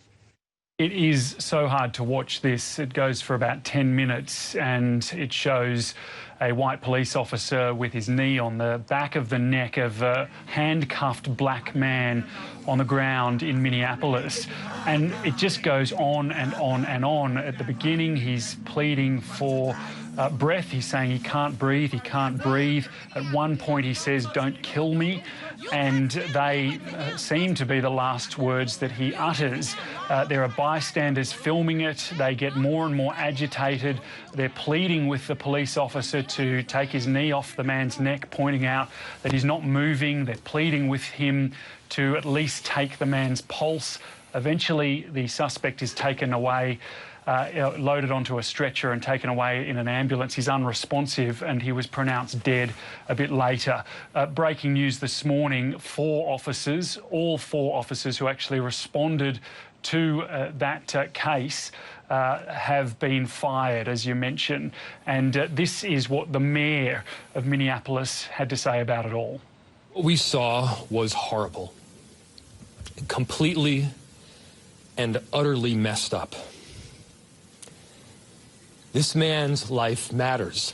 It is so hard to watch this. It goes for about 10 minutes and it shows a white police officer with his knee on the back of the neck of a handcuffed black man on the ground in Minneapolis. And it just goes on and on and on. At the beginning, he's pleading for breath. He's saying he can't breathe, he can't breathe. At one point he says, "Don't kill me." And they seem to be the last words that he utters. There are bystanders filming it. They get more and more agitated. They're pleading with the police officer to take his knee off the man's neck, pointing out that he's not moving. They're pleading with him to at least take the man's pulse. Eventually, the suspect is taken away, loaded onto a stretcher and taken away in an ambulance. He's unresponsive and he was pronounced dead a bit later. Breaking news this morning, all four officers who actually responded to that case have been fired, as you mentioned. And this is what the mayor of Minneapolis had to say about it all. What we saw was horrible, completely and utterly messed up. This man's life matters.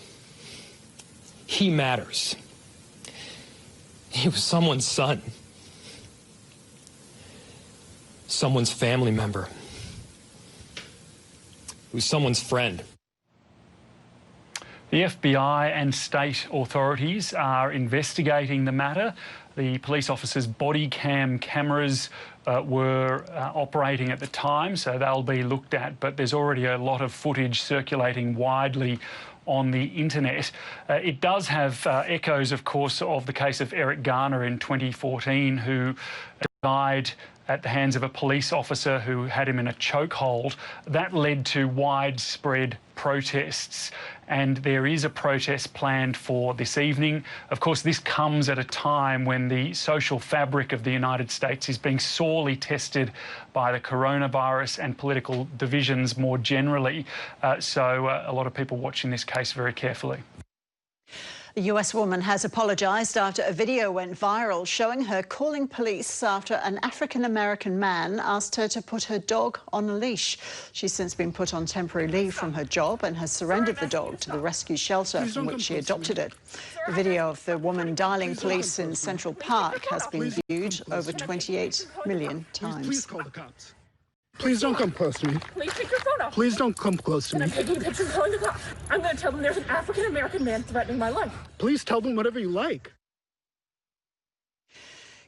He matters. He was someone's son, someone's family member. He was someone's friend. The FBI and state authorities are investigating the matter. The police officers' body cam cameras were operating at the time, so they'll be looked at, but there's already a lot of footage circulating widely on the internet. It does have echoes, of course, of the case of Eric Garner in 2014, who died at the hands of a police officer who had him in a chokehold. That led to widespread protests, and there is a protest planned for this evening. Of course, this comes at a time when the social fabric of the United States is being sorely tested by the coronavirus and political divisions more generally. So a lot of people watching this case very carefully. A US woman has apologised after a video went viral showing her calling police after an African-American man asked her to put her dog on a leash. She's since been put on temporary leave from her job and has surrendered the dog to the rescue shelter from which she adopted it. The video of the woman dialing police in Central Park has been viewed over 28 million times. Please call the cops. Please don't come close to me. Please take your phone off. Please don't come close to me. I'm taking pictures of calling the cops. I'm going to tell them there's an African-American man threatening my life. Please tell them whatever you like.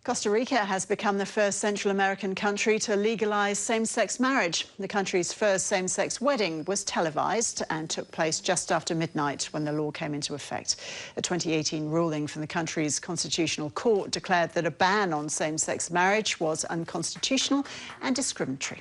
Costa Rica has become the first Central American country to legalise same-sex marriage. The country's first same-sex wedding was televised and took place just after midnight when the law came into effect. A 2018 ruling from the country's constitutional court declared that a ban on same-sex marriage was unconstitutional and discriminatory.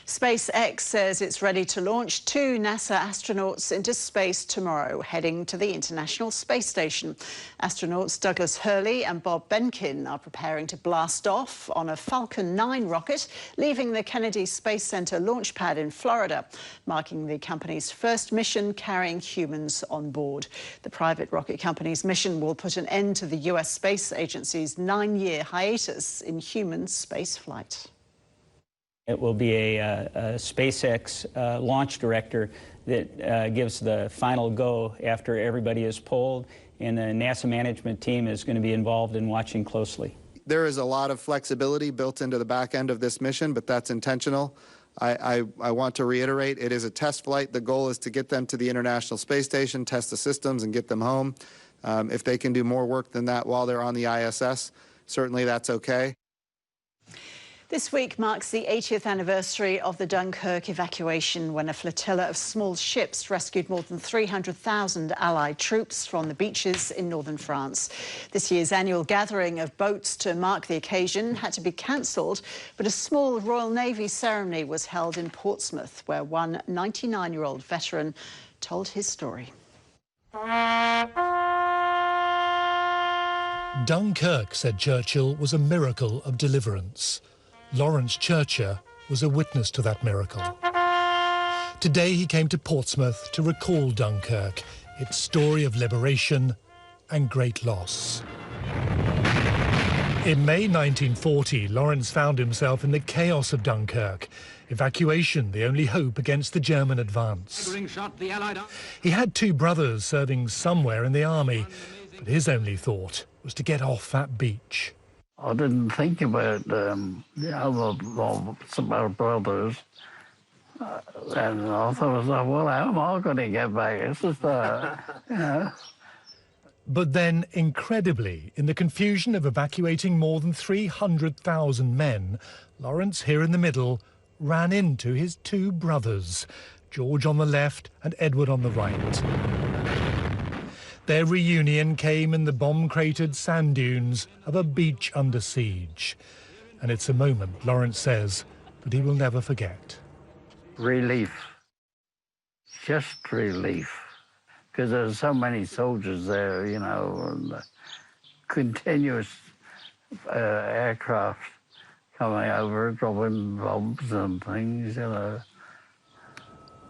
SpaceX says it's ready to launch 2 NASA astronauts into space tomorrow, heading to the International Space Station. Astronauts Douglas Hurley and Bob Behnken are preparing to blast off on a Falcon 9 rocket, leaving the Kennedy Space Center launch pad in Florida, marking the company's first mission carrying humans on board. The private rocket company's mission will put an end to the US Space Agency's 9-year hiatus in human space flight. It will be a SpaceX launch director that gives the final go after everybody is polled, and the NASA management team is going to be involved in watching closely. There is a lot of flexibility built into the back end of this mission, but that's intentional. I want to reiterate, it is a test flight. The goal is to get them to the International Space Station, test the systems, and get them home. If they can do more work than that while they're on the ISS, certainly that's okay. This week marks the 80th anniversary of the Dunkirk evacuation, when a flotilla of small ships rescued more than 300,000 Allied troops from the beaches in northern France. This year's annual gathering of boats to mark the occasion had to be cancelled, but a small Royal Navy ceremony was held in Portsmouth, where one 99-year-old veteran told his story. Dunkirk, said Churchill, was a miracle of deliverance. Lawrence Churcher was a witness to that miracle. Today he came to Portsmouth to recall Dunkirk, its story of liberation and great loss. In May 1940, Lawrence found himself in the chaos of Dunkirk. Evacuation, the only hope against the German advance. He had 2 brothers serving somewhere in the army, but his only thought was to get off that beach. I didn't think about the other brothers. And I thought, well, how am I going to get back? It's just, you know. But then, incredibly, in the confusion of evacuating more than 300,000 men, Lawrence, here in the middle, ran into his 2 brothers, George on the left and Edward on the right. Their reunion came in the bomb-cratered sand dunes of a beach under siege. And it's a moment, Lawrence says, that he will never forget. Relief. Just relief. Because there's so many soldiers there, you know, and continuous aircraft coming over, dropping bombs and things, you know.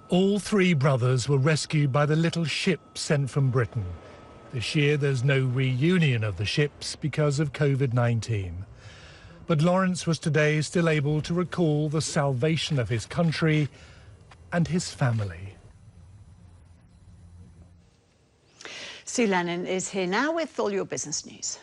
All three brothers were rescued by the little ship sent from Britain. This year there's no reunion of the ships because of COVID-19. But Lawrence was today still able to recall the salvation of his country and his family. Sue Lennon is here now with all your business news.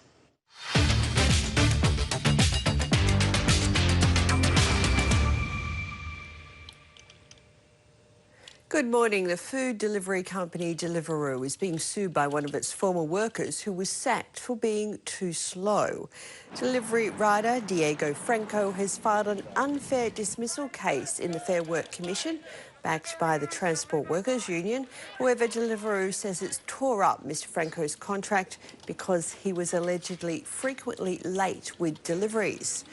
Good morning. The food delivery company Deliveroo is being sued by one of its former workers who was sacked for being too slow. Delivery rider Diego Franco has filed an unfair dismissal case in the Fair Work Commission, backed by the Transport Workers Union. However, Deliveroo says it's tore up Mr Franco's contract because he was allegedly frequently late with deliveries.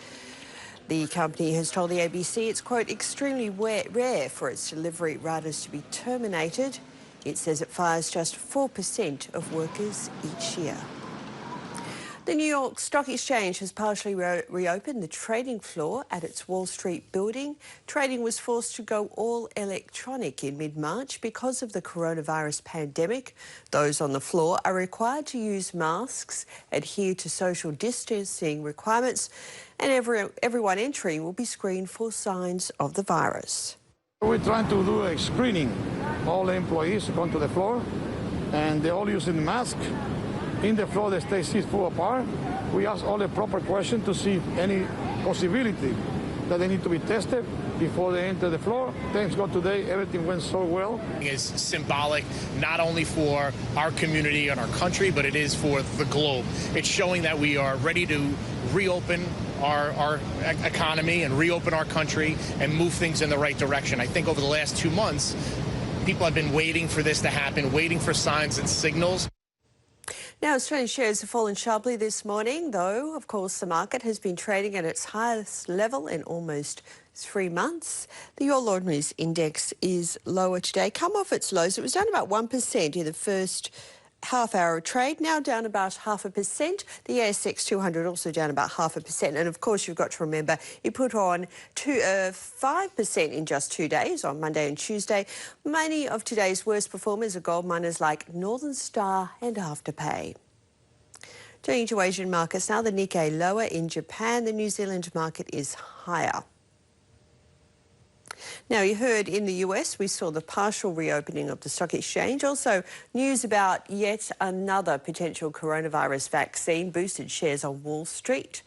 The company has told the ABC it's, quote, extremely rare for its delivery riders to be terminated. It says it fires just 4% of workers each year. The New York Stock Exchange has partially reopened the trading floor at its Wall Street building. Trading was forced to go all electronic in mid-March because of the coronavirus pandemic. Those on the floor are required to use masks, adhere to social distancing requirements, and everyone entering will be screened for signs of the virus. We're trying to do a screening. All the employees come to the floor and they're all using the mask. In the floor, they stay 6 feet apart. We ask all the proper questions to see any possibility that they need to be tested before they enter the floor. Thanks God today, everything went so well. It's symbolic not only for our community and our country, but it is for the globe. It's showing that we are ready to reopen our economy and reopen our country and move things in the right direction. I think over the last 2 months, people have been waiting for this to happen, waiting for signs and signals. Now, Australian shares have fallen sharply this morning, though, of course, the market has been trading at its highest level in almost 3 months. The All Ordinaries Index is lower today, come off its lows. It was down about 1% in the first half-hour of trade, now down about 0.5%. The ASX 200 also down about 0.5%. And, of course, you've got to remember it put on 5% in just 2 days, on Monday and Tuesday. Many of today's worst performers are gold miners like Northern Star and Afterpay. Turning to Asian markets now, the Nikkei lower in Japan. The New Zealand market is higher. Now, you heard in the US, we saw the partial reopening of the stock exchange. Also, news about yet another potential coronavirus vaccine boosted shares on Wall Street.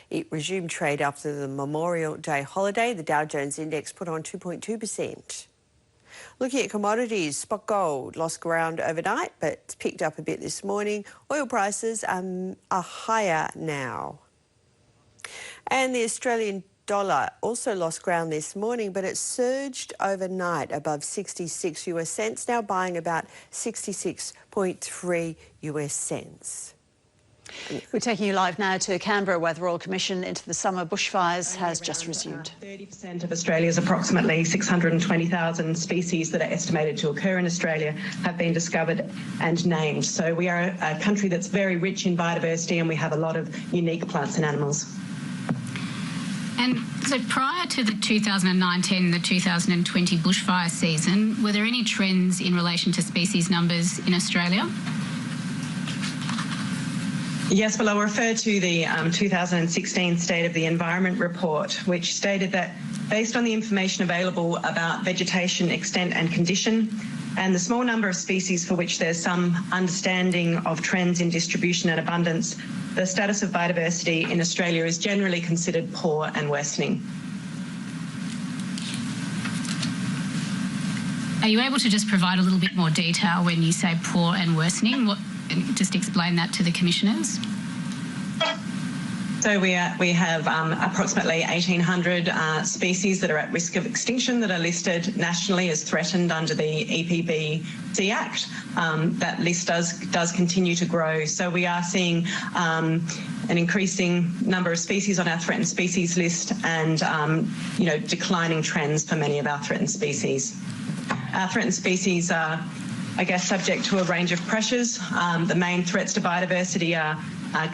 It resumed trade after the Memorial Day holiday. The Dow Jones index put on 2.2%. Looking at commodities, spot gold lost ground overnight, but picked up a bit this morning. Oil prices are higher now. And the Australian dollar also lost ground this morning, but it surged overnight above 66 US cents, now buying about 66.3 US cents. We're taking you live now to Canberra, where the Royal Commission into the summer bushfires has just resumed. 30% of Australia's approximately 620,000 species that are estimated to occur in Australia have been discovered and named. So we are a country that's very rich in biodiversity, and we have a lot of unique plants and animals. And so prior to the 2019 and the 2020 bushfire season, were there any trends in relation to species numbers in Australia? Yes, well, I'll refer to the 2016 State of the Environment report, which stated that based on the information available about vegetation extent and condition, and the small number of species for which there's some understanding of trends in distribution and abundance, the status of biodiversity in Australia is generally considered poor and worsening. Are you able to just provide a little bit more detail when you say poor and worsening? Just explain that to the commissioners. So we have approximately 1,800 species that are at risk of extinction that are listed nationally as threatened under the EPBC Act. That list does continue to grow. So we are seeing an increasing number of species on our threatened species list, and declining trends for many of our threatened species. Our threatened species are, subject to a range of pressures. The main threats to biodiversity are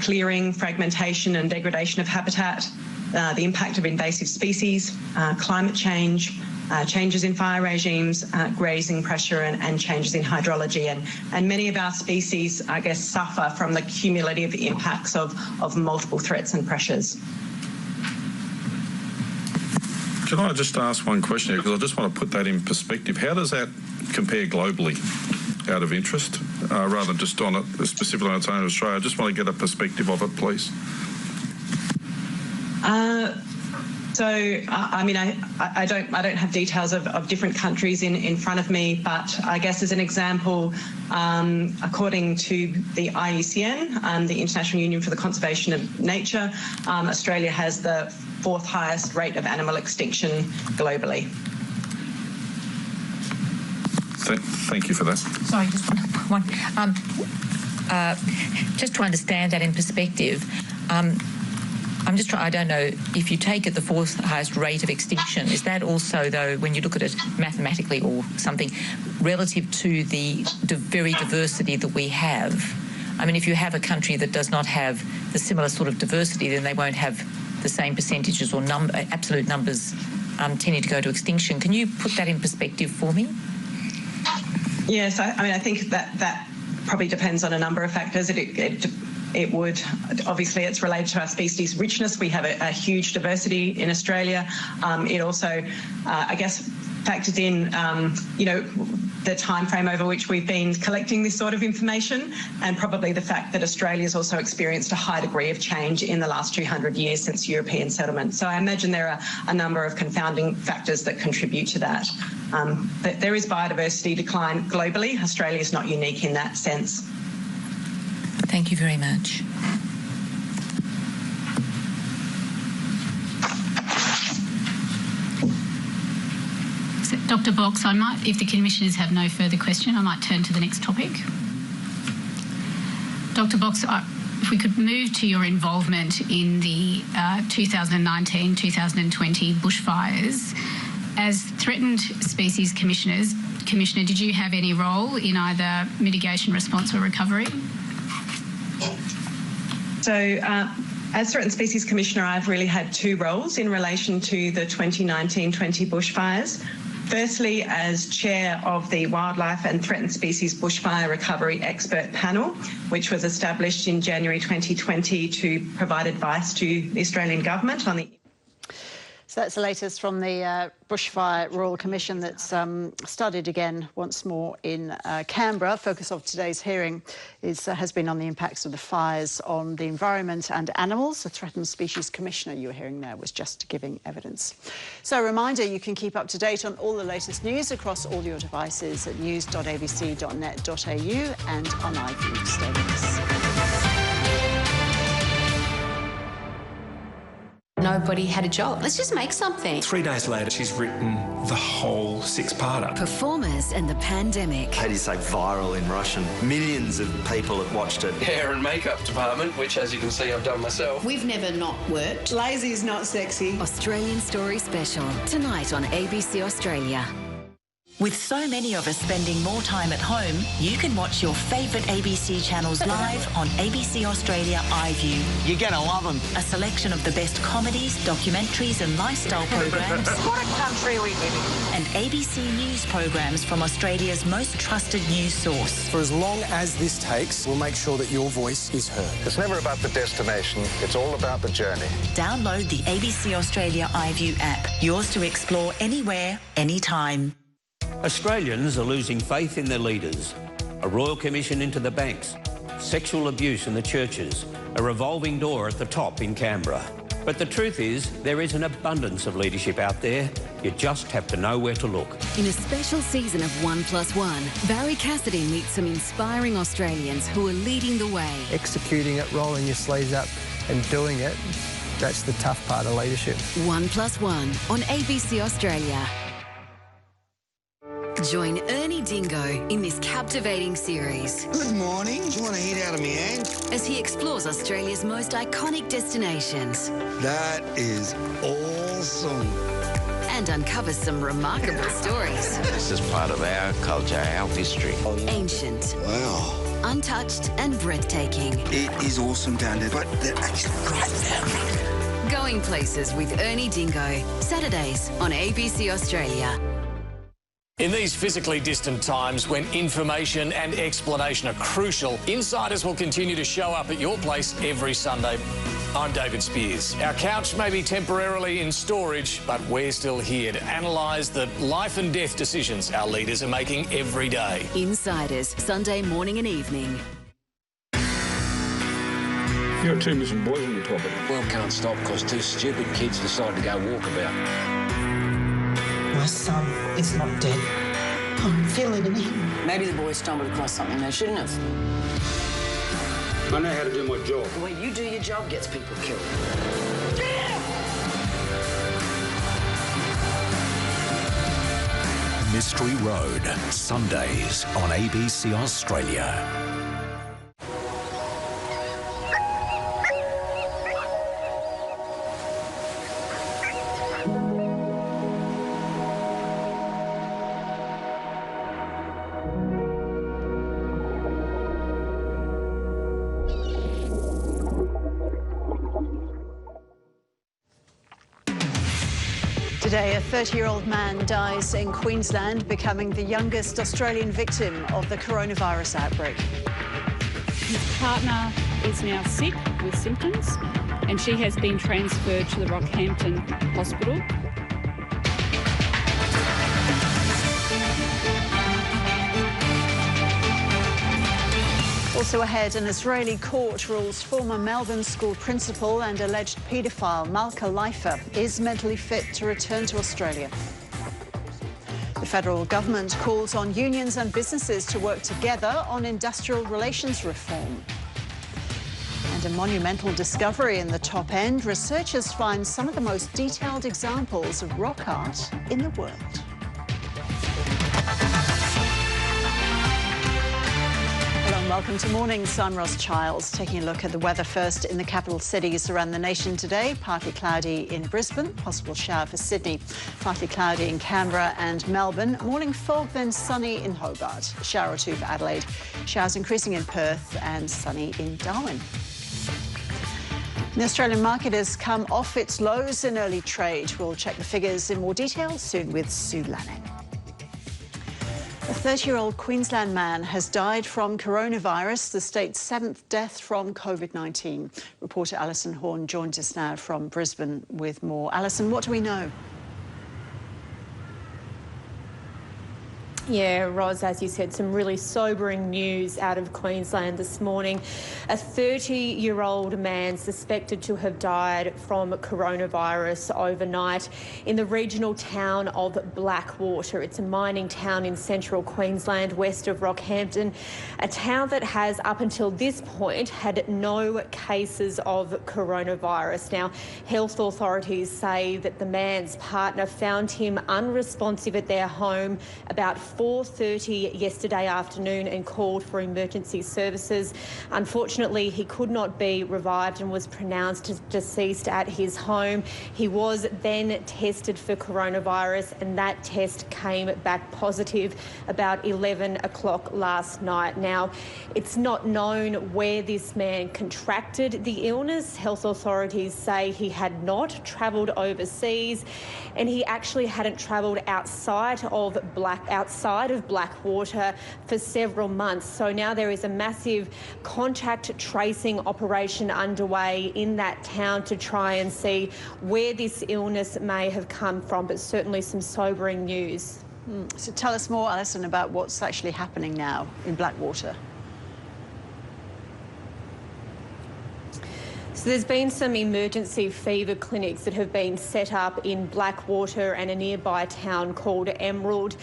clearing, fragmentation and degradation of habitat, the impact of invasive species, climate change, changes in fire regimes, grazing pressure and changes in hydrology. And many of our species, I guess, suffer from the cumulative impacts of multiple threats and pressures. Can I just ask one question here, because I just want to put that in perspective. How does that compare globally, out of interest, rather than just on it, specifically on its own in Australia? I just want to get a perspective of it, please. I mean, I don't have details of different countries in front of me, but I guess as an example, according to the IUCN, the International Union for the Conservation of Nature, Australia has the 4th highest rate of animal extinction globally. Thank you for that. Sorry, just one. Just to understand that in perspective, I don't know, if you take it the 4th highest rate of extinction, is that also, though, when you look at it mathematically or something, relative to the very diversity that we have? I mean, if you have a country that does not have the similar sort of diversity, then they won't have the same percentages or absolute numbers tending to go to extinction. Can you put that in perspective for me? Yes, I mean, I think that probably depends on a number of factors. It would, obviously, it's related to our species richness. We have a huge diversity in Australia. It also, I guess, factors in, the time frame over which we've been collecting this sort of information, and probably the fact that Australia's also experienced a high degree of change in the last 200 years since European settlement. So I imagine there are a number of confounding factors that contribute to that. But there is biodiversity decline globally. Australia is not unique in that sense. Thank you very much. So, Dr. Box, if the commissioners have no further question, I might turn to the next topic. Dr. Box, if we could move to your involvement in the 2019-2020 bushfires. As threatened species commissioner, did you have any role in either mitigation, response or recovery? So, as Threatened Species Commissioner, I've really had 2 roles in relation to the 2019-20 bushfires. Firstly, as chair of the Wildlife and Threatened Species Bushfire Recovery Expert Panel, which was established in January 2020 to provide advice to the Australian Government on the... So that's the latest from the Bushfire Royal Commission that's studied again once more in Canberra. Focus of today's hearing has been on the impacts of the fires on the environment and animals. The Threatened Species Commissioner you were hearing there was just giving evidence. So a reminder, you can keep up to date on all the latest news across all your devices at news.abc.net.au and on iView. Stay with us. Nobody had a job. Let's just make something. 3 days later, she's written the whole 6-parter. Performers and the pandemic. How do you say viral in Russian? Millions of people have watched it. Hair and makeup department, which, as you can see, I've done myself. We've never not worked. Lazy is not sexy. Australian Story Special, tonight on ABC Australia. With so many of us spending more time at home, you can watch your favourite ABC channels live on ABC Australia iView. You're going to love them. A selection of the best comedies, documentaries and lifestyle programs. What a country we live in. And ABC News programs from Australia's most trusted news source. For as long as this takes, we'll make sure that your voice is heard. It's never about the destination, it's all about the journey. Download the ABC Australia iView app. Yours to explore anywhere, anytime. Australians are losing faith in their leaders. A royal commission into the banks, sexual abuse in the churches, a revolving door at the top in Canberra. But the truth is, there is an abundance of leadership out there. You just have to know where to look. In a special season of 1+1, Barry Cassidy meets some inspiring Australians who are leading the way. Executing it, rolling your sleeves up and doing it, that's the tough part of leadership. 1+1 on ABC Australia. Join Ernie Dingo in this captivating series. Good morning. Do you want a hit out of me, Anne? As he explores Australia's most iconic destinations. That is awesome. And uncovers some remarkable stories. This is part of our culture, our history. Ancient. Wow. Untouched and breathtaking. It is awesome down there, but they're actually right there. Going Going Places with Ernie Dingo. Saturdays on ABC Australia. In these physically distant times when information and explanation are crucial, insiders will continue to show up at your place every Sunday. I'm David Spears. Our couch may be temporarily in storage, but we're still here to analyse the life and death decisions our leaders are making every day. Insiders, Sunday morning and evening. You got 2 missing boys on your property. World can't stop because 2 stupid kids decided to go walkabout. My son is not dead. I'm feeling in him. Maybe the boys stumbled across something they shouldn't have. I know how to do my job. The way you do your job gets people killed. Mystery Road, Sundays on ABC Australia. Today, a 30-year-old man dies in Queensland, becoming the youngest Australian victim of the coronavirus outbreak. His partner is now sick with symptoms, and she has been transferred to the Rockhampton Hospital. Also ahead, an Israeli court rules former Melbourne school principal and alleged paedophile Malka Leifer is mentally fit to return to Australia. The federal government calls on unions and businesses to work together on industrial relations reform. And a monumental discovery in the top end. Researchers find some of the most detailed examples of rock art in the world. Welcome to Mornings. I'm Ross Childs, taking a look at the weather first in the capital cities around the nation today. Partly cloudy in Brisbane, possible shower for Sydney. Partly cloudy in Canberra and Melbourne. Morning fog, then sunny in Hobart. A shower or 2 for Adelaide. Showers increasing in Perth and sunny in Darwin. The Australian market has come off its lows in early trade. We'll check the figures in more detail soon with Sue Lanning. A 30-year-old Queensland man has died from coronavirus, the state's 7th death from COVID-19. Reporter Alison Horn joins us now from Brisbane with more. Alison, what do we know? Yeah, Ros, as you said, some really sobering news out of Queensland this morning. A 30-year-old man suspected to have died from coronavirus overnight in the regional town of Blackwater. It's a mining town in central Queensland, west of Rockhampton, a town that has, up until this point, had no cases of coronavirus. Now, health authorities say that the man's partner found him unresponsive at their home about 4:30 yesterday afternoon and called for emergency services. Unfortunately, he could not be revived and was pronounced deceased at his home. He was then tested for coronavirus, and that test came back positive about 11 o'clock last night. Now, it's not known where this man contracted the illness. Health authorities say he had not travelled overseas, and he actually hadn't travelled outside of Blackwater for several months. So now there is a massive contact tracing operation underway in that town to try and see where this illness may have come from, but certainly some sobering news. So tell us more, Alison, about what's actually happening now in Blackwater. So there's been some emergency fever clinics that have been set up in Blackwater and a nearby town called Emerald.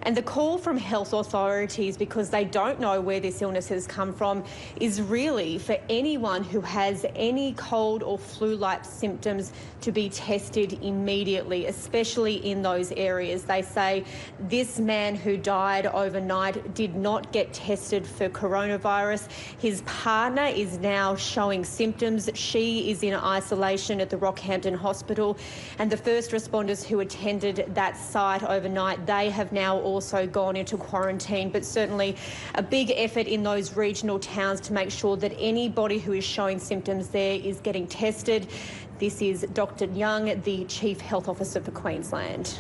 And the call from health authorities, because they don't know where this illness has come from, is really for anyone who has any cold or flu-like symptoms to be tested immediately, especially in those areas. They say this man who died overnight did not get tested for coronavirus. His partner is now showing symptoms. She is in isolation at the Rockhampton Hospital, and the first responders who attended that site overnight, they have now also gone into quarantine. But certainly a big effort in those regional towns to make sure that anybody who is showing symptoms there is getting tested. This is Dr Young, the Chief Health Officer for Queensland.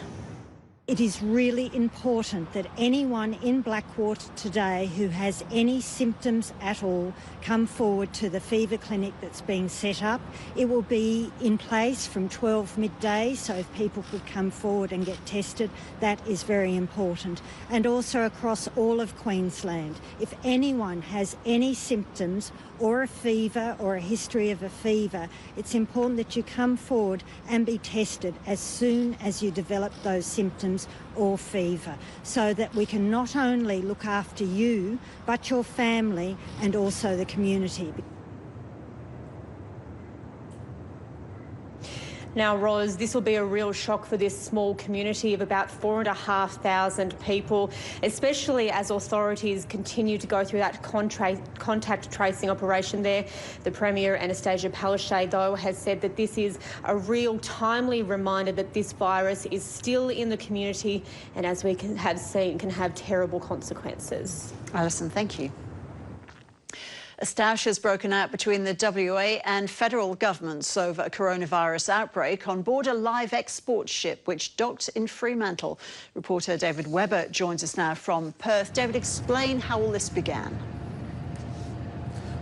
It is really important that anyone in Blackwater today who has any symptoms at all come forward to the fever clinic that's being set up. It will be in place from 12 midday, so if people could come forward and get tested, that is very important. And also across all of Queensland, if anyone has any symptoms or a fever or a history of a fever, it's important that you come forward and be tested as soon as you develop those symptoms or fever, so that we can not only look after you, but your family and also the community. Now, Ros, this will be a real shock for this small community of about 4,500 people, especially as authorities continue to go through that contact tracing operation there. The Premier, Anastasia Palaszczuk, though, has said that this is a real timely reminder that this virus is still in the community and, as we have seen, can have terrible consequences. Alison, thank you. A stoush has broken out between the WA and federal governments over a coronavirus outbreak on board a live export ship which docked in Fremantle. Reporter David Webber joins us now from Perth. David, explain how all this began.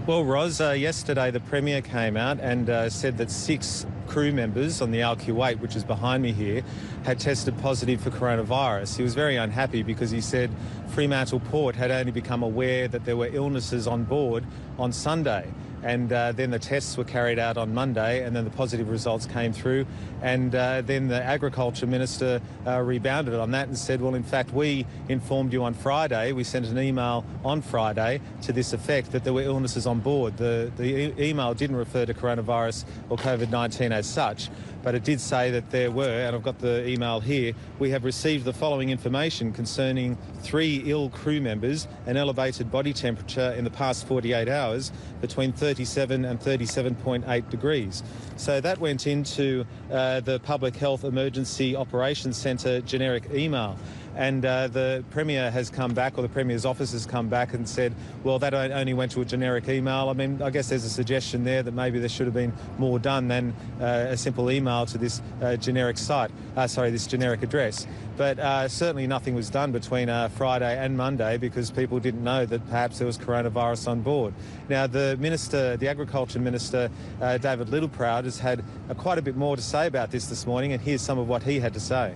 Well, Ros, yesterday the Premier came out and said that 6 crew members on the Al Kuwait, which is behind me here, had tested positive for coronavirus. He was very unhappy because he said Fremantle Port had only become aware that there were illnesses on board on Sunday. And then the tests were carried out on Monday, and then the positive results came through. And then the Agriculture Minister rebounded on that and said, well, in fact, we informed you on Friday. We sent an email on Friday to this effect that there were illnesses on board. The email didn't refer to coronavirus or COVID-19 as such, but it did say that there were, and I've got the email here, we have received the following information concerning 3 ill crew members, an elevated body temperature in the past 48 hours between 37 and 37.8 degrees. So that went into the Public Health Emergency Operations Centre generic email. And the Premier has come back, or the Premier's office has come back and said, well, that only went to a generic email. I mean, I guess there's a suggestion there that maybe there should have been more done than a simple email to this generic site, this generic address. But certainly nothing was done between Friday and Monday because people didn't know that perhaps there was coronavirus on board. Now, the Agriculture Minister, David Littleproud, has had quite a bit more to say about this morning, and here's some of what he had to say.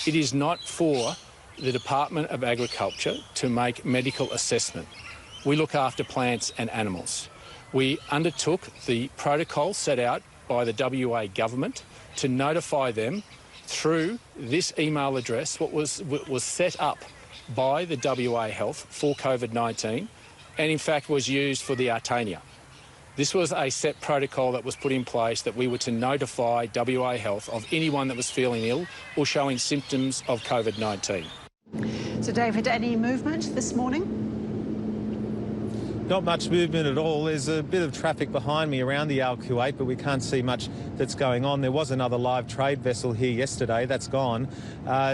It is not for the Department of Agriculture to make medical assessment. We look after plants and animals. We undertook the protocol set out by the WA government to notify them through this email address what was set up by the WA Health for COVID-19 and in fact was used for the Artania. This was a set protocol that was put in place that we were to notify WA Health of anyone that was feeling ill or showing symptoms of COVID-19. So, David, any movement this morning? Not much movement at all. There's a bit of traffic behind me around the Al Kuwait, but we can't see much that's going on. There was another live trade vessel here yesterday. That's gone.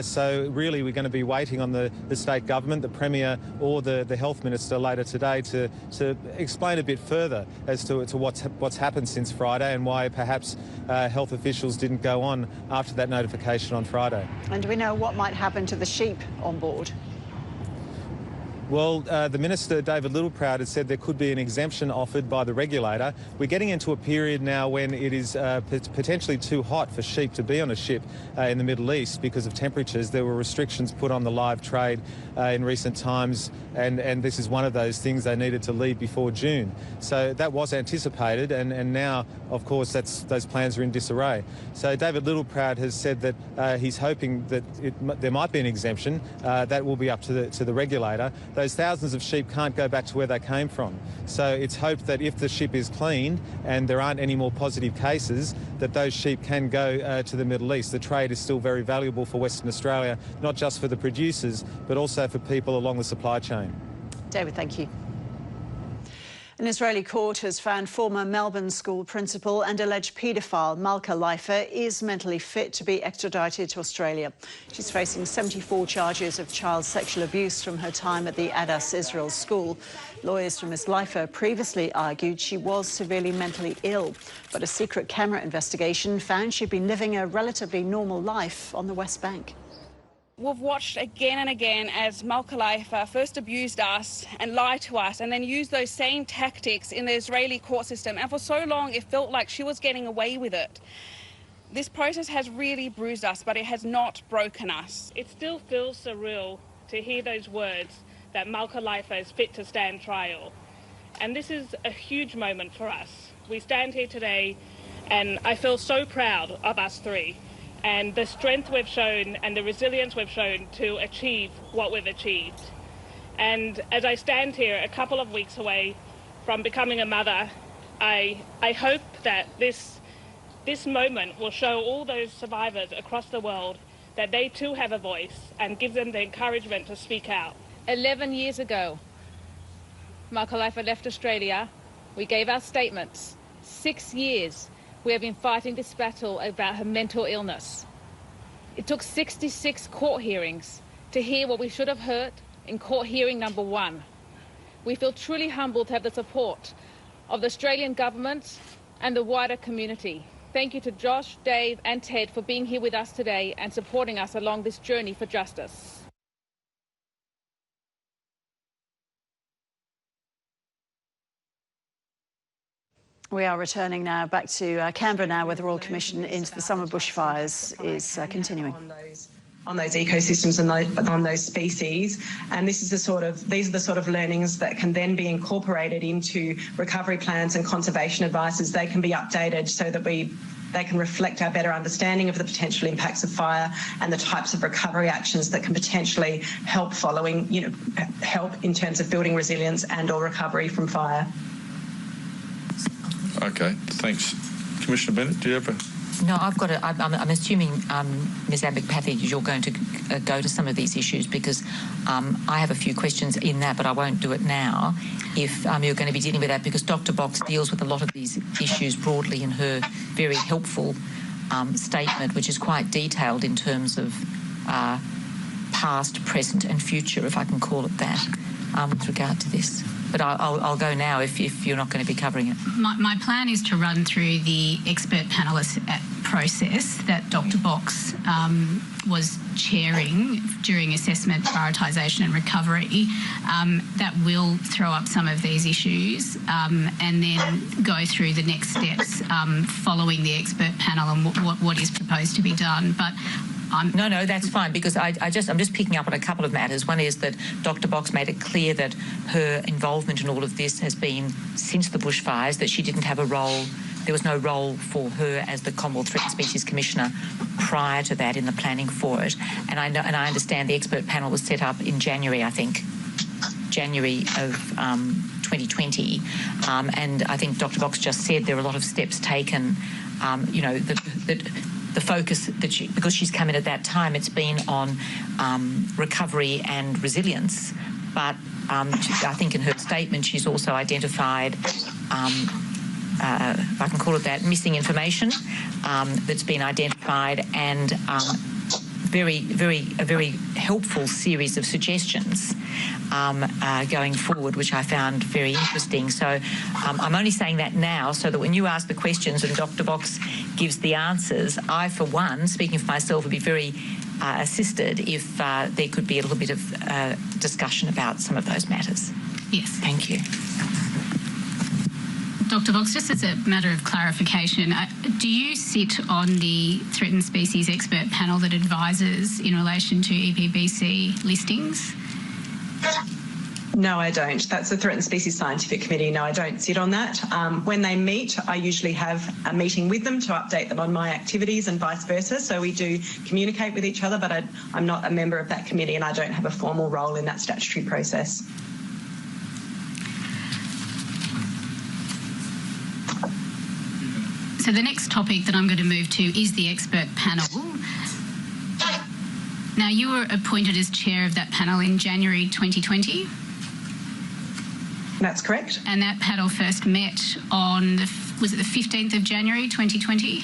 So really we're going to be waiting on the state government, the Premier or the Health Minister later today to explain a bit further as to what's happened since Friday and why perhaps health officials didn't go on after that notification on Friday. And do we know what might happen to the sheep on board? Well, the Minister, David Littleproud, has said there could be an exemption offered by the regulator. We're getting into a period now when it is potentially too hot for sheep to be on a ship in the Middle East because of temperatures. There were restrictions put on the live trade in recent times, and this is one of those things. They needed to leave before June. So that was anticipated, and now, of course, those plans are in disarray. So David Littleproud has said that he's hoping that there might be an exemption. That will be up to the regulator. Those thousands of sheep can't go back to where they came from. So it's hoped that if the ship is cleaned and there aren't any more positive cases, that those sheep can go to the Middle East. The trade is still very valuable for Western Australia, not just for the producers, but also for people along the supply chain. David, thank you. An Israeli court has found former Melbourne school principal and alleged paedophile Malka Leifer is mentally fit to be extradited to Australia. She's facing 74 charges of child sexual abuse from her time at the Adas Israel school. Lawyers for Ms Leifer previously argued she was severely mentally ill, but a secret camera investigation found she'd been living a relatively normal life on the West Bank. We've watched again and again as Malka Leifer first abused us and lied to us and then used those same tactics in the Israeli court system. And for so long, it felt like she was getting away with it. This process has really bruised us, but it has not broken us. It still feels surreal to hear those words that Malka Leifer is fit to stand trial. And this is a huge moment for us. We stand here today and I feel so proud of us three, and the strength we've shown and the resilience we've shown to achieve what we've achieved. And as I stand here a couple of weeks away from becoming a mother, I hope that this moment will show all those survivors across the world that they too have a voice and give them the encouragement to speak out. 11 years ago, Malka Leifer left Australia. We gave our statements. 6 years we have been fighting this battle about her mental illness. It took 66 court hearings to hear what we should have heard in court hearing number 1. We feel truly humbled to have the support of the Australian government and the wider community. Thank you to Josh, Dave and Ted for being here with us today and supporting us along this journey for justice. We are returning now back to Canberra now, where the Royal Commission into the summer bushfires is continuing. On those ecosystems and on those species, and these are the sort of learnings that can then be incorporated into recovery plans and conservation advices. They can be updated so that they can reflect our better understanding of the potential impacts of fire and the types of recovery actions that can potentially help help in terms of building resilience and/or recovery from fire. Okay, thanks. Commissioner Bennett, do you have a... No, I'm assuming, Ms Abboud-Pathy, you're going to go to some of these issues because I have a few questions in that, but I won't do it now if you're going to be dealing with that, because Dr Box deals with a lot of these issues broadly in her very helpful statement, which is quite detailed in terms of past, present and future, if I can call it that, with regard to this. But I'll go now if you're not going to be covering it. My plan is to run through the expert panelist process that Dr Box was chairing during assessment, prioritisation and recovery. That will throw up some of these issues and then go through the next steps following the expert panel and what is proposed to be done. But No, that's fine, because I'm just picking up on a couple of matters. One is that Dr Box made it clear that her involvement in all of this has been since the bushfires, that she didn't have a role. There was no role for her as the Commonwealth Threatened Species Commissioner prior to that in the planning for it. And I understand the expert panel was set up in January, I think, January of 2020. And I think Dr Box just said there are a lot of steps taken, the focus because she's come in at that time, it's been on recovery and resilience. But I think in her statement, she's also identified, if I can call it that, missing information that's been identified, and a very helpful series of suggestions going forward, which I found very interesting. So I'm only saying that now so that when you ask the questions and Dr Box gives the answers, I, for one, speaking for myself, would be very assisted if there could be a little bit of discussion about some of those matters. Yes. Thank you. Dr Box, just as a matter of clarification, do you sit on the Threatened Species Expert Panel that advises in relation to EPBC listings? No, I don't. That's the Threatened Species Scientific Committee. No, I don't sit on that. When they meet, I usually have a meeting with them to update them on my activities and vice versa. So we do communicate with each other, but I'm not a member of that committee and I don't have a formal role in that statutory process. So the next topic that I'm going to move to is the expert panel. Now, you were appointed as chair of that panel in January 2020. That's correct. And that panel first met on, was it the 15th of January 2020?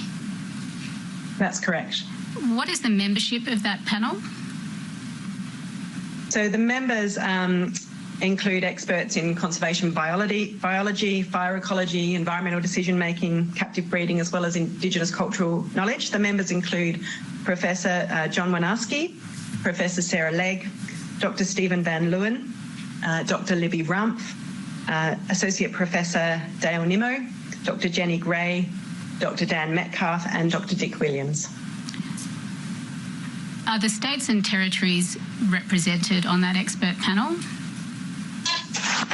That's correct. What is the membership of that panel? So the members include experts in conservation biology, fire ecology, environmental decision-making, captive breeding, as well as Indigenous cultural knowledge. The members include Professor John Wanarski, Professor Sarah Legg, Dr. Stephen Van Leeuwen, Dr. Libby Rumpf, Associate Professor Dale Nimmo, Dr. Jenny Gray, Dr. Dan Metcalf and Dr. Dick Williams. Are the states and territories represented on that expert panel?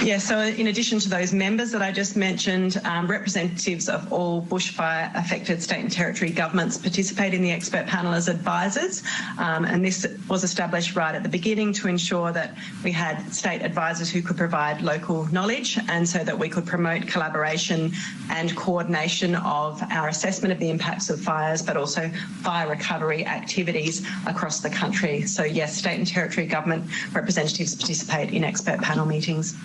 Yeah, so in addition to those members that I just mentioned, representatives of all bushfire-affected state and territory governments participate in the expert panel as advisors, and this was established right at the beginning to ensure that we had state advisors who could provide local knowledge and so that we could promote collaboration and coordination of our assessment of the impacts of fires, but also fire recovery activities across the country. So yes, state and territory government representatives participate in expert panel meetings.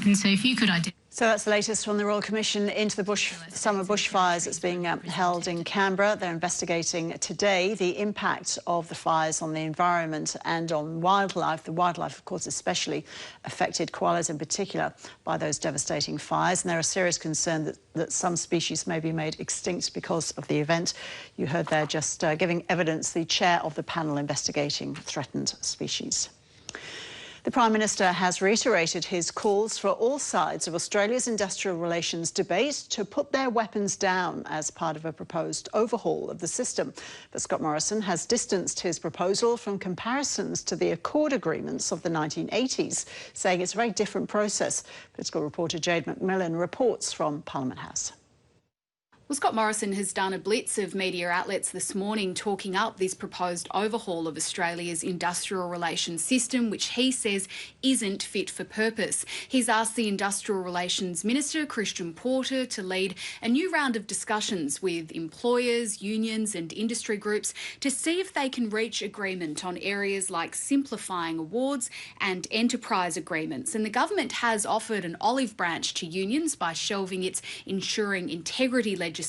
And so if you could identify... So that's the latest from the Royal Commission into the summer bushfires that's being held in Canberra. They're investigating today the impact of the fires on the environment and on wildlife. The wildlife, of course, especially affected, koalas in particular, by those devastating fires. And there are serious concern that some species may be made extinct because of the event. You heard there just giving evidence the chair of the panel investigating threatened species. The Prime Minister has reiterated his calls for all sides of Australia's industrial relations debate to put their weapons down as part of a proposed overhaul of the system. But Scott Morrison has distanced his proposal from comparisons to the Accord agreements of the 1980s, saying it's a very different process. Political reporter Jade McMillan reports from Parliament House. Well, Scott Morrison has done a blitz of media outlets this morning talking up this proposed overhaul of Australia's industrial relations system, which he says isn't fit for purpose. He's asked the Industrial Relations Minister, Christian Porter, to lead a new round of discussions with employers, unions and industry groups to see if they can reach agreement on areas like simplifying awards and enterprise agreements. And the government has offered an olive branch to unions by shelving its ensuring integrity legislation,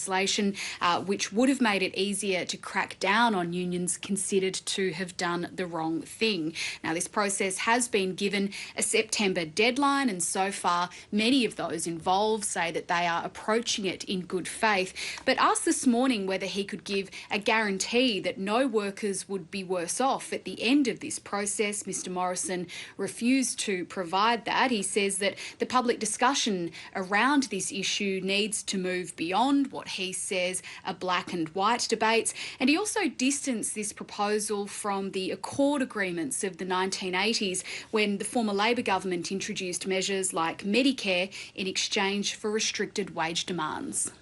which would have made it easier to crack down on unions considered to have done the wrong thing. Now, this process has been given a September deadline, and so far many of those involved say that they are approaching it in good faith. But asked this morning whether he could give a guarantee that no workers would be worse off at the end of this process, Mr Morrison refused to provide that. He says that the public discussion around this issue needs to move beyond what he says are black and white debates, and he also distanced this proposal from the Accord agreements of the 1980s when the former Labor government introduced measures like Medicare in exchange for restricted wage demands.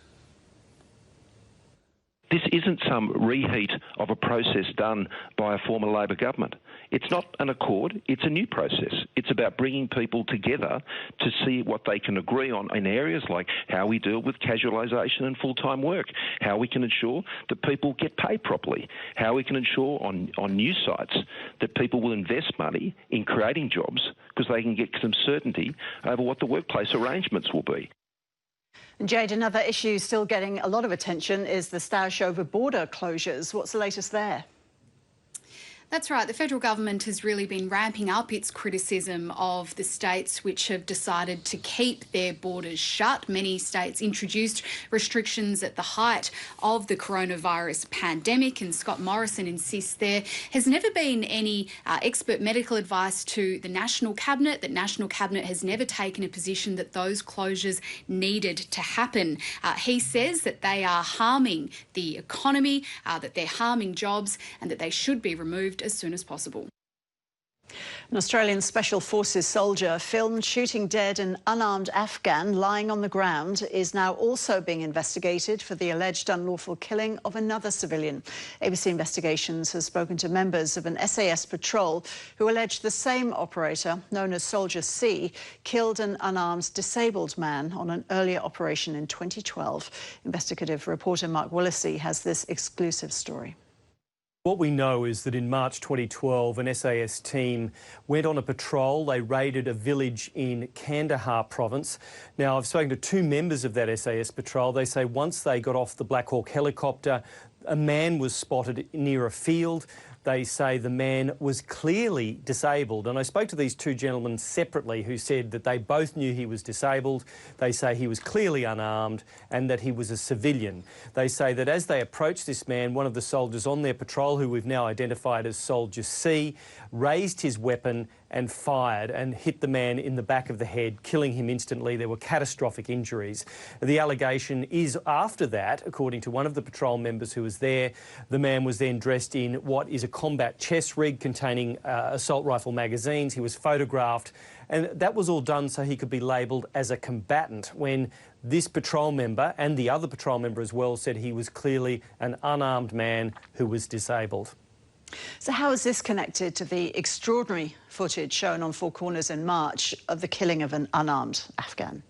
This isn't some reheat of a process done by a former Labor government. It's not an accord, it's a new process. It's about bringing people together to see what they can agree on in areas like how we deal with casualisation and full-time work, how we can ensure that people get paid properly, how we can ensure on news sites that people will invest money in creating jobs because they can get some certainty over what the workplace arrangements will be. Jade, another issue still getting a lot of attention is the stoush over border closures. What's the latest there? That's right. The federal government has really been ramping up its criticism of the states which have decided to keep their borders shut. Many states introduced restrictions at the height of the coronavirus pandemic, and Scott Morrison insists there has never been any expert medical advice to the National Cabinet, that National Cabinet has never taken a position that those closures needed to happen. He says that they are harming the economy, that they're harming jobs, and that they should be removed as soon as possible. An Australian Special Forces soldier filmed shooting dead an unarmed Afghan lying on the ground is now also being investigated for the alleged unlawful killing of another civilian. ABC Investigations has spoken to members of an SAS patrol who allege the same operator, known as Soldier C, killed an unarmed disabled man on an earlier operation in 2012. Investigative reporter Mark Willesee has this exclusive story. What we know is that in March 2012, an SAS team went on a patrol. They raided a village in Kandahar province. Now, I've spoken to two members of that SAS patrol. They say once they got off the Black Hawk helicopter, a man was spotted near a field. They say the man was clearly disabled. And I spoke to these two gentlemen separately who said that they both knew he was disabled. They say he was clearly unarmed and that he was a civilian. They say that as they approached this man, one of the soldiers on their patrol, who we've now identified as Soldier C, raised his weapon and fired and hit the man in the back of the head, killing him instantly. There were catastrophic injuries. The allegation is after that, according to one of the patrol members who was there, the man was then dressed in what is a combat chest rig containing assault rifle magazines. He was photographed, and that was all done so he could be labelled as a combatant, when this patrol member and the other patrol member as well said he was clearly an unarmed man who was disabled. So how is this connected to the extraordinary footage shown on Four Corners in March of the killing of an unarmed Afghan?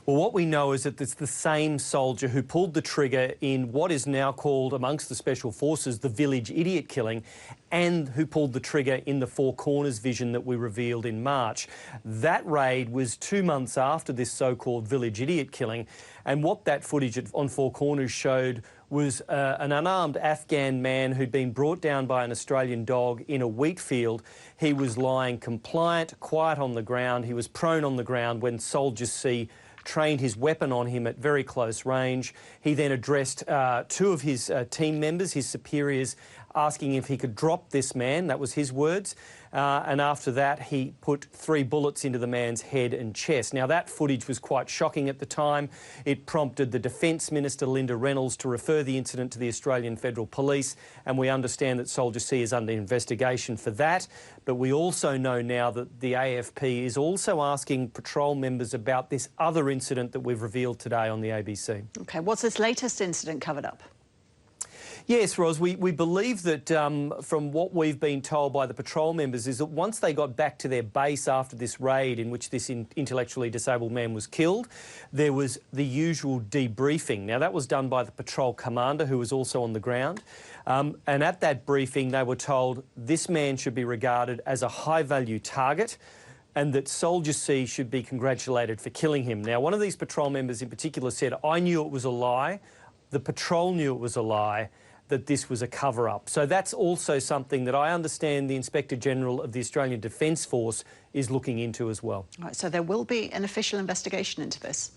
Well, what we know is that it's the same soldier who pulled the trigger in what is now called, amongst the Special Forces, the village idiot killing, and who pulled the trigger in the Four Corners vision that we revealed in March. That raid was 2 months after this so-called village idiot killing, and what that footage on Four Corners showed was an unarmed Afghan man who'd been brought down by an Australian dog in a wheat field. He was lying compliant, quiet on the ground. He was prone on the ground when Soldier C trained his weapon on him at very close range. He then addressed two of his team members, his superiors, asking if he could drop this man. That was his words. And after that, he put 3 bullets into the man's head and chest. Now, that footage was quite shocking at the time. It prompted the Defence Minister, Linda Reynolds, to refer the incident to the Australian Federal Police, and we understand that Soldier C is under investigation for that. But we also know now that the AFP is also asking patrol members about this other incident that we've revealed today on the ABC. OK, what's this latest incident covered up? Yes, Ros, we believe that from what we've been told by the patrol members is that once they got back to their base after this raid in which this intellectually disabled man was killed, there was the usual debriefing. Now, that was done by the patrol commander, who was also on the ground. And at that briefing, they were told this man should be regarded as a high-value target and that Soldier C should be congratulated for killing him. Now, one of these patrol members in particular said, I knew it was a lie, the patrol knew it was a lie, that this was a cover-up. So that's also something that I understand the Inspector General of the Australian Defence Force is looking into as well. Right, so there will be an official investigation into this?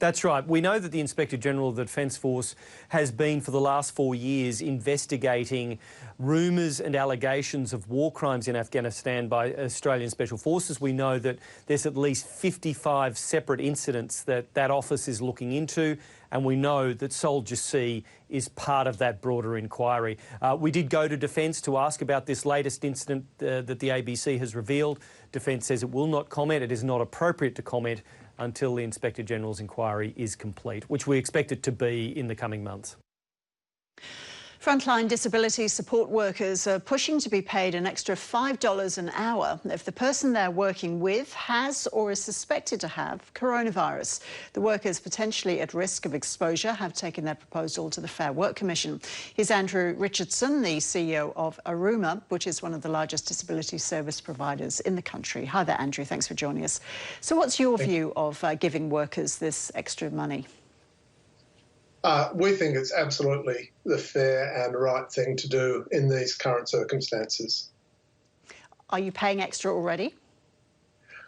That's right. We know that the Inspector General of the Defence Force has been for the last 4 years investigating rumours and allegations of war crimes in Afghanistan by Australian Special Forces. We know that there's at least 55 separate incidents that that office is looking into, and we know that Soldier C is part of that broader inquiry. We did go to Defence to ask about this latest incident that the ABC has revealed. Defence says it will not comment. It is not appropriate to comment until the Inspector General's inquiry is complete, which we expect it to be in the coming months. Frontline disability support workers are pushing to be paid an extra $5 an hour if the person they're working with has or is suspected to have coronavirus. The workers potentially at risk of exposure have taken their proposal to the Fair Work Commission. Here's Andrew Richardson, the CEO of Aruma, which is one of the largest disability service providers in the country. Hi there, Andrew. Thanks for joining us. So what's your view of giving workers this extra money? We think it's absolutely the fair and right thing to do in these current circumstances. Are you paying extra already?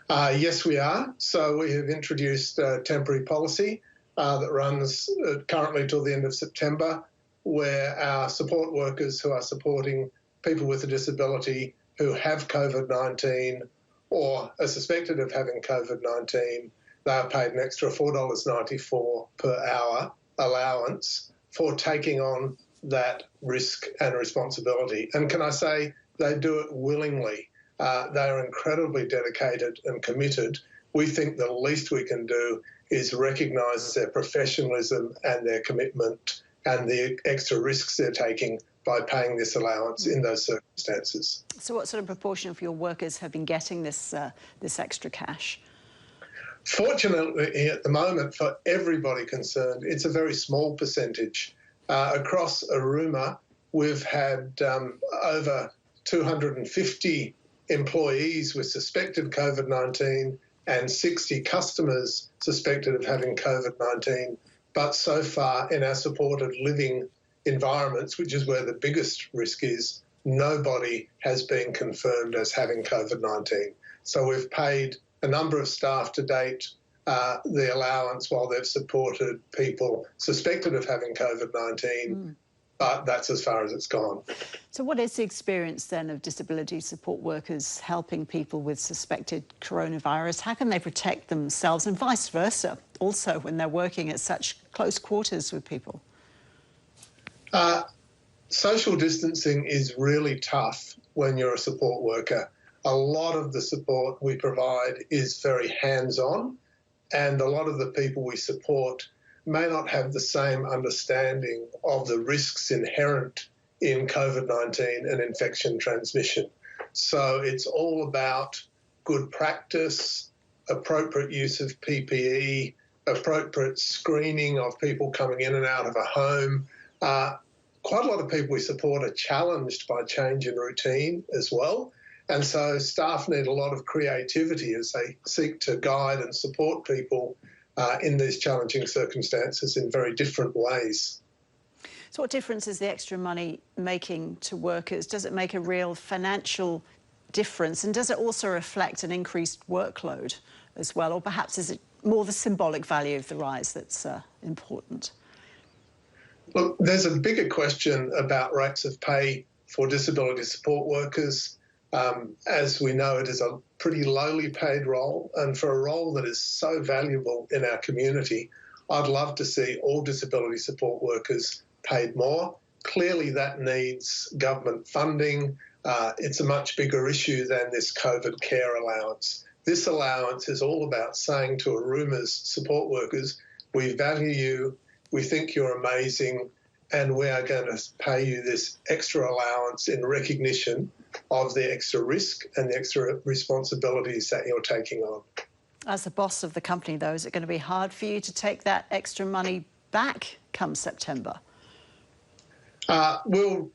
Yes, we are. So we have introduced a temporary policy that runs currently till the end of September, where our support workers who are supporting people with a disability who have COVID-19 or are suspected of having COVID-19, they are paid an extra $4.94 per hour allowance for taking on that risk and responsibility. And can I say, they do it willingly. They are incredibly dedicated and committed. We think the least we can do is recognise their professionalism and their commitment and the extra risks they're taking by paying this allowance in those circumstances. So what sort of proportion of your workers have been getting this extra cash? Fortunately, at the moment, for everybody concerned, it's a very small percentage. Across Aruma, we've had over 250 employees with suspected COVID-19 and 60 customers suspected of having COVID-19. But so far in our supported living environments, which is where the biggest risk is, nobody has been confirmed as having COVID-19. So we've paid a number of staff to date the allowance while they've supported people suspected of having COVID-19, but that's as far as it's gone. So what is the experience then of disability support workers helping people with suspected coronavirus? How can they protect themselves and vice versa, also when they're working at such close quarters with people? Social distancing is really tough when you're a support worker. A lot of the support we provide is very hands-on, and a lot of the people we support may not have the same understanding of the risks inherent in COVID-19 and infection transmission. So it's all about good practice, appropriate use of PPE, appropriate screening of people coming in and out of a home. Quite a lot of people we support are challenged by change in routine as well. And so staff need a lot of creativity as they seek to guide and support people in these challenging circumstances in very different ways. So what difference is the extra money making to workers? Does it make a real financial difference? And does it also reflect an increased workload as well? Or perhaps is it more the symbolic value of the rise that's important? Look, there's a bigger question about rates of pay for disability support workers. As we know, it is a pretty lowly paid role, and for a role that is so valuable in our community, I'd love to see all disability support workers paid more. Clearly that needs government funding. It's a much bigger issue than this COVID care allowance. This allowance is all about saying to Aruma's support workers, we value you, we think you're amazing, and we are going to pay you this extra allowance in recognition of the extra risk and the extra responsibilities that you're taking on. As the boss of the company, though, is it going to be hard for you to take that extra money back come September? We'll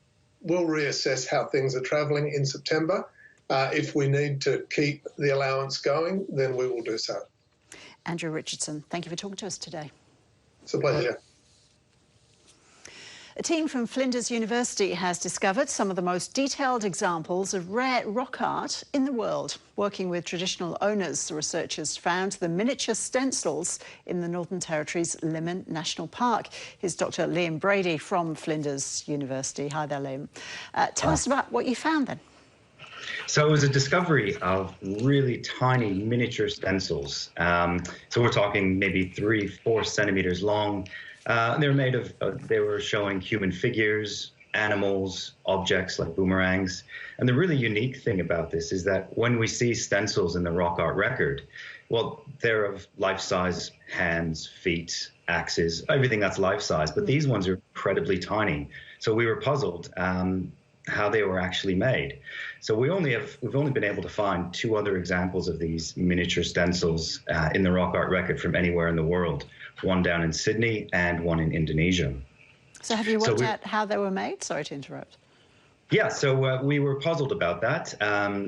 reassess how things are travelling in September. If we need to keep the allowance going, then we will do so. Andrew Richardson, thank you for talking to us today. It's a pleasure. A team from Flinders University has discovered some of the most detailed examples of rare rock art in the world. Working with traditional owners, the researchers found the miniature stencils in the Northern Territory's Limmen National Park. Here's Dr. Liam Brady from Flinders University. Hi there, Liam. Tell us about what you found then. So it was a discovery of really tiny miniature stencils. So we're talking maybe 3-4 centimeters long. They were made of, they were showing human figures, animals, objects like boomerangs. And the really unique thing about this is that when we see stencils in the rock art record, well, they're of life-size hands, feet, axes, everything that's life-size. But these ones are incredibly tiny. So we were puzzled how they were actually made. So we've only been able to find 2 other examples of these miniature stencils in the rock art record from anywhere in the world. One down in Sydney and one in Indonesia. So have you worked out how they were made? Sorry to interrupt. Yeah, so we were puzzled about that.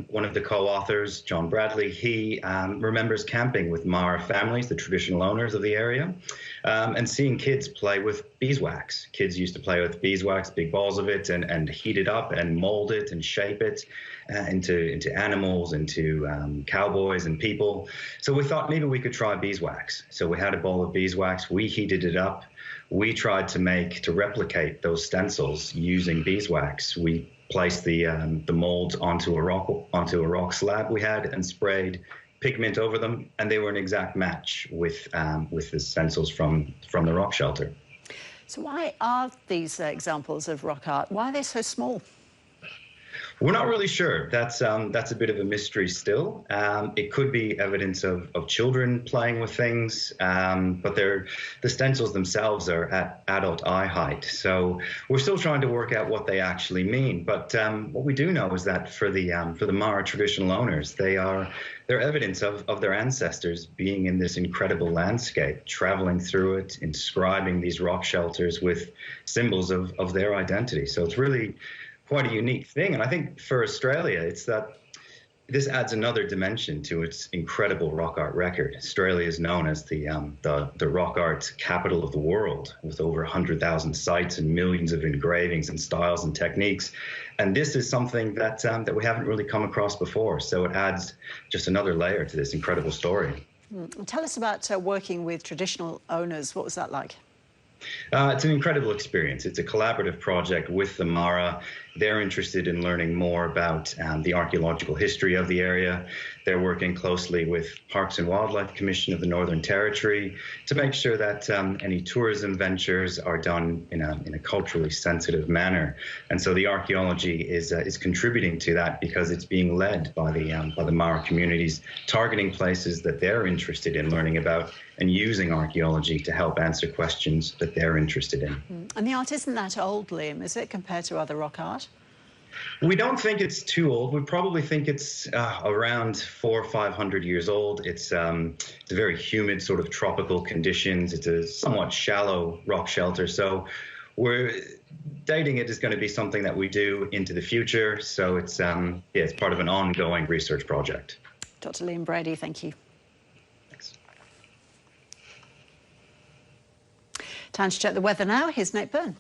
One of the co-authors, John Bradley, he remembers camping with Mara families, the traditional owners of the area, and seeing kids play with beeswax. Kids used to play with beeswax, big balls of it, and heat it up and mold it and shape it into animals, into cowboys and people. So we thought maybe we could try beeswax. So we had a bowl of beeswax, we heated it up. We tried to replicate those stencils using beeswax. We placed the molds onto a rock slab we had and sprayed pigment over them, and they were an exact match with the stencils from the rock shelter. So why are these examples of rock art, why are they so small? We're not really sure. That's a bit of a mystery still. It could be evidence of children playing with things, but the stencils themselves are at adult eye height. So we're still trying to work out what they actually mean. But what we do know is that for the Mara traditional owners, they're evidence of their ancestors being in this incredible landscape, traveling through it, inscribing these rock shelters with symbols of their identity. So it's really quite a unique thing. And I think for Australia, it's that this adds another dimension to its incredible rock art record. Australia is known as the rock art capital of the world, with over 100,000 sites and millions of engravings and styles and techniques. And this is something that we haven't really come across before. So it adds just another layer to this incredible story. Tell us about working with traditional owners. What was that like? It's an incredible experience. It's a collaborative project with the Mara. They're interested in learning more about the archaeological history of the area. They're working closely with Parks and Wildlife Commission of the Northern Territory to make sure that any tourism ventures are done in a culturally sensitive manner. And so the archaeology is contributing to that because it's being led by the Mara communities, targeting places that they're interested in learning about and using archaeology to help answer questions that they're interested in. And the art isn't that old, Liam, is it, compared to other rock art? We don't think it's too old. We probably think it's around 400 or 500 years old. It's a very humid sort of tropical conditions. It's a somewhat shallow rock shelter. So we're dating it is going to be something that we do into the future. So it's it's part of an ongoing research project. Dr. Liam Brady, thank you. Time to check the weather now. Here's Nate Byrne.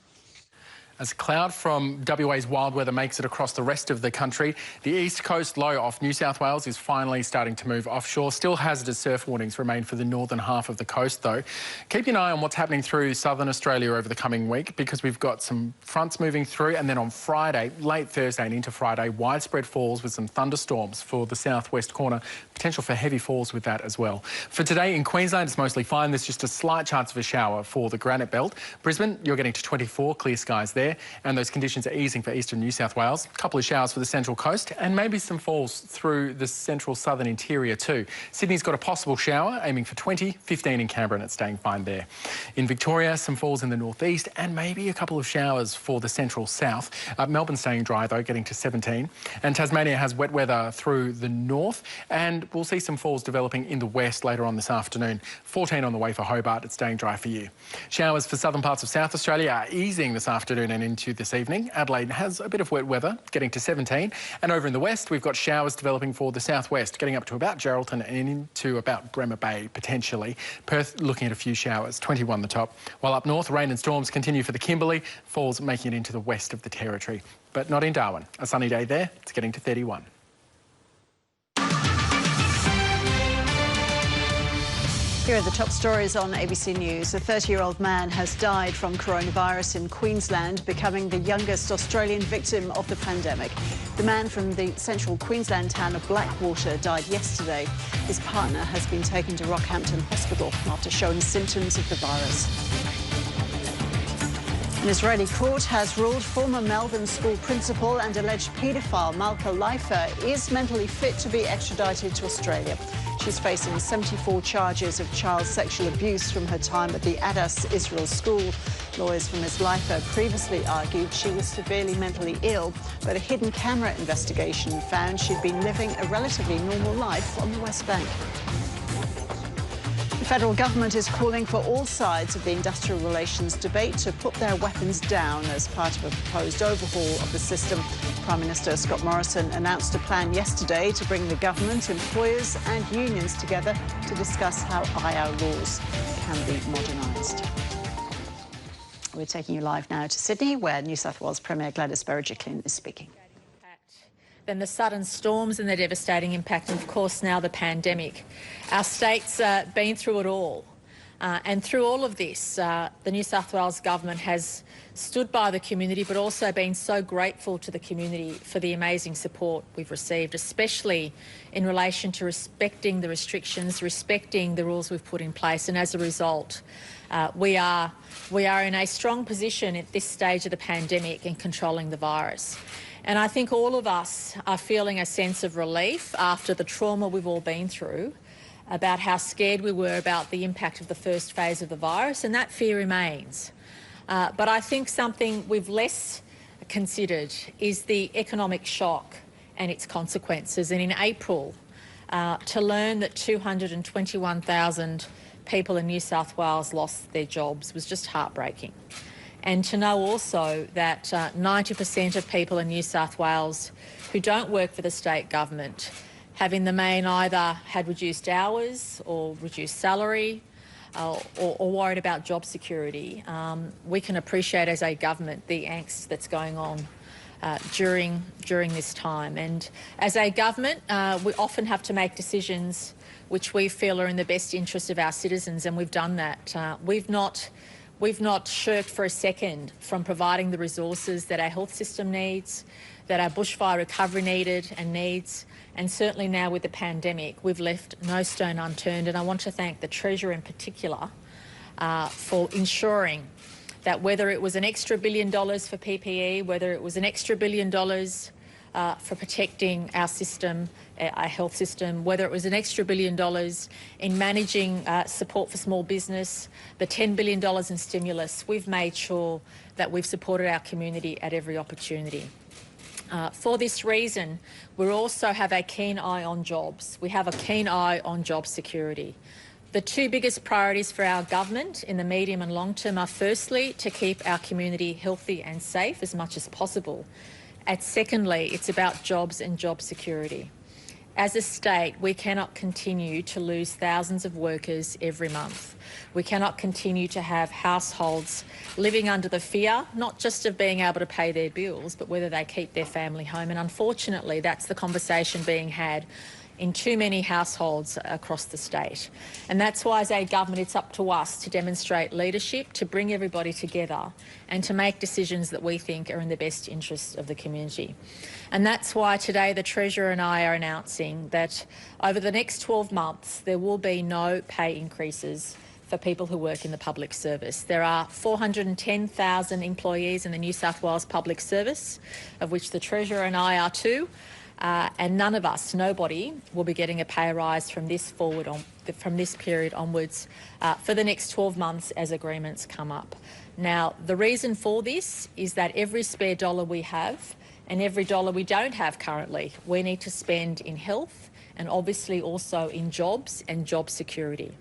As cloud from WA's wild weather makes it across the rest of the country, the east coast low off New South Wales is finally starting to move offshore. Still hazardous surf warnings remain for the northern half of the coast, though. Keep an eye on what's happening through southern Australia over the coming week, because we've got some fronts moving through, and then on Friday, late Thursday and into Friday, widespread falls with some thunderstorms for the southwest corner. Potential for heavy falls with that as well. For today in Queensland, it's mostly fine. There's just a slight chance of a shower for the Granite Belt. Brisbane, you're getting to 24, clear skies there. And those conditions are easing for eastern New South Wales. A couple of showers for the central coast and maybe some falls through the central southern interior too. Sydney's got a possible shower, aiming for 20, 15 in Canberra, and it's staying fine there. In Victoria, some falls in the northeast and maybe a couple of showers for the central south. Melbourne staying dry though, getting to 17. And Tasmania has wet weather through the north, and we'll see some falls developing in the west later on this afternoon. 14 on the way for Hobart, it's staying dry for you. Showers for southern parts of South Australia are easing this afternoon and into this evening. Adelaide has a bit of wet weather, getting to 17. And over in the west, we've got showers developing for the southwest, getting up to about Geraldton and into about Bremer Bay, potentially. Perth looking at a few showers, 21 the top. While up north, rain and storms continue for the Kimberley, falls making it into the west of the territory. But not in Darwin. A sunny day there, it's getting to 31. Here are the top stories on ABC News. A 30-year-old man has died from coronavirus in Queensland, becoming the youngest Australian victim of the pandemic. The man from the central Queensland town of Blackwater died yesterday. His partner has been taken to Rockhampton Hospital after showing symptoms of the virus. An Israeli court has ruled former Melbourne school principal and alleged paedophile Malka Leifer is mentally fit to be extradited to Australia. She's facing 74 charges of child sexual abuse from her time at the Adas Israel School. Lawyers for Ms. Leifer previously argued she was severely mentally ill, but a hidden camera investigation found she'd been living a relatively normal life on the West Bank. The federal government is calling for all sides of the industrial relations debate to put their weapons down as part of a proposed overhaul of the system. Prime Minister Scott Morrison announced a plan yesterday to bring the government, employers and unions together to discuss how IR laws can be modernised. We're taking you live now to Sydney, where New South Wales Premier Gladys Berejiklian is speaking. Then the sudden storms and the devastating impact, and of course now the pandemic. Our state's been through it all. And through all of this, the New South Wales government has stood by the community, but also been so grateful to the community for the amazing support we've received, especially in relation to respecting the restrictions, respecting the rules we've put in place. And as a result, we are in a strong position at this stage of the pandemic in controlling the virus. And I think all of us are feeling a sense of relief after the trauma we've all been through about how scared we were about the impact of the first phase of the virus, and that fear remains. But I think something we've less considered is the economic shock and its consequences. And in April, to learn that 221,000 people in New South Wales lost their jobs was just heartbreaking. And to know also that 90% of people in New South Wales who don't work for the state government have in the main either had reduced hours or reduced salary or worried about job security. We can appreciate as a government the angst that's going on during this time. And as a government, we often have to make decisions which we feel are in the best interest of our citizens, and we've done that. We've not shirked for a second from providing the resources that our health system needs, that our bushfire recovery needs, and certainly now with the pandemic, we've left no stone unturned. And I want to thank the Treasurer in particular for ensuring that whether it was an extra $1 billion for PPE, whether it was an extra $1 billion for protecting our system, our health system, whether it was an extra $1 billion in managing support for small business, the $10 billion in stimulus, we've made sure that we've supported our community at every opportunity. For this reason, we also have a keen eye on jobs. We have a keen eye on job security. The two biggest priorities for our government in the medium and long term are firstly to keep our community healthy and safe as much as possible. And secondly, it's about jobs and job security. As a state, we cannot continue to lose thousands of workers every month. We cannot continue to have households living under the fear, not just of being able to pay their bills, but whether they keep their family home. And unfortunately, that's the conversation being had in too many households across the state. And that's why, as a government, it's up to us to demonstrate leadership, to bring everybody together and to make decisions that we think are in the best interests of the community. And that's why today the Treasurer and I are announcing that over the next 12 months there will be no pay increases for people who work in the public service. There are 410,000 employees in the New South Wales Public Service, of which the Treasurer and I are two. And none of us, nobody, will be getting a pay rise from this period onwards for the next 12 months as agreements come up. Now, the reason for this is that every spare dollar we have and every dollar we don't have currently, we need to spend in health and obviously also in jobs and job security.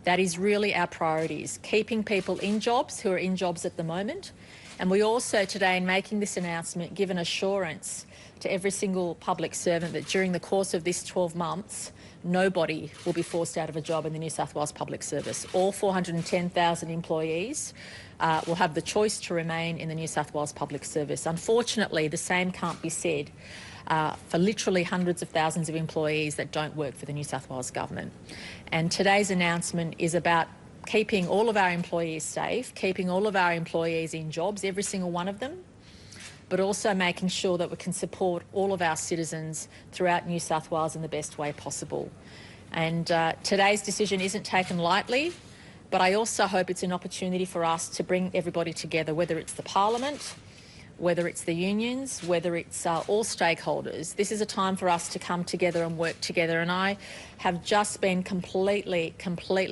That is really our priorities, keeping people in jobs who are in jobs at the moment. And we also today, in making this announcement, give an assurance to every single public servant that during the course of this 12 months, nobody will be forced out of a job in the New South Wales Public Service. All 410,000 employees will have the choice to remain in the New South Wales Public Service. Unfortunately, the same can't be said for literally hundreds of thousands of employees that don't work for the New South Wales Government. And today's announcement is about keeping all of our employees safe, keeping all of our employees in jobs, every single one of them, but also making sure that we can support all of our citizens throughout New South Wales in the best way possible. And today's decision isn't taken lightly, but I also hope it's an opportunity for us to bring everybody together, whether it's the Parliament, whether it's the unions, whether it's all stakeholders. This is a time for us to come together and work together, and I have just been completely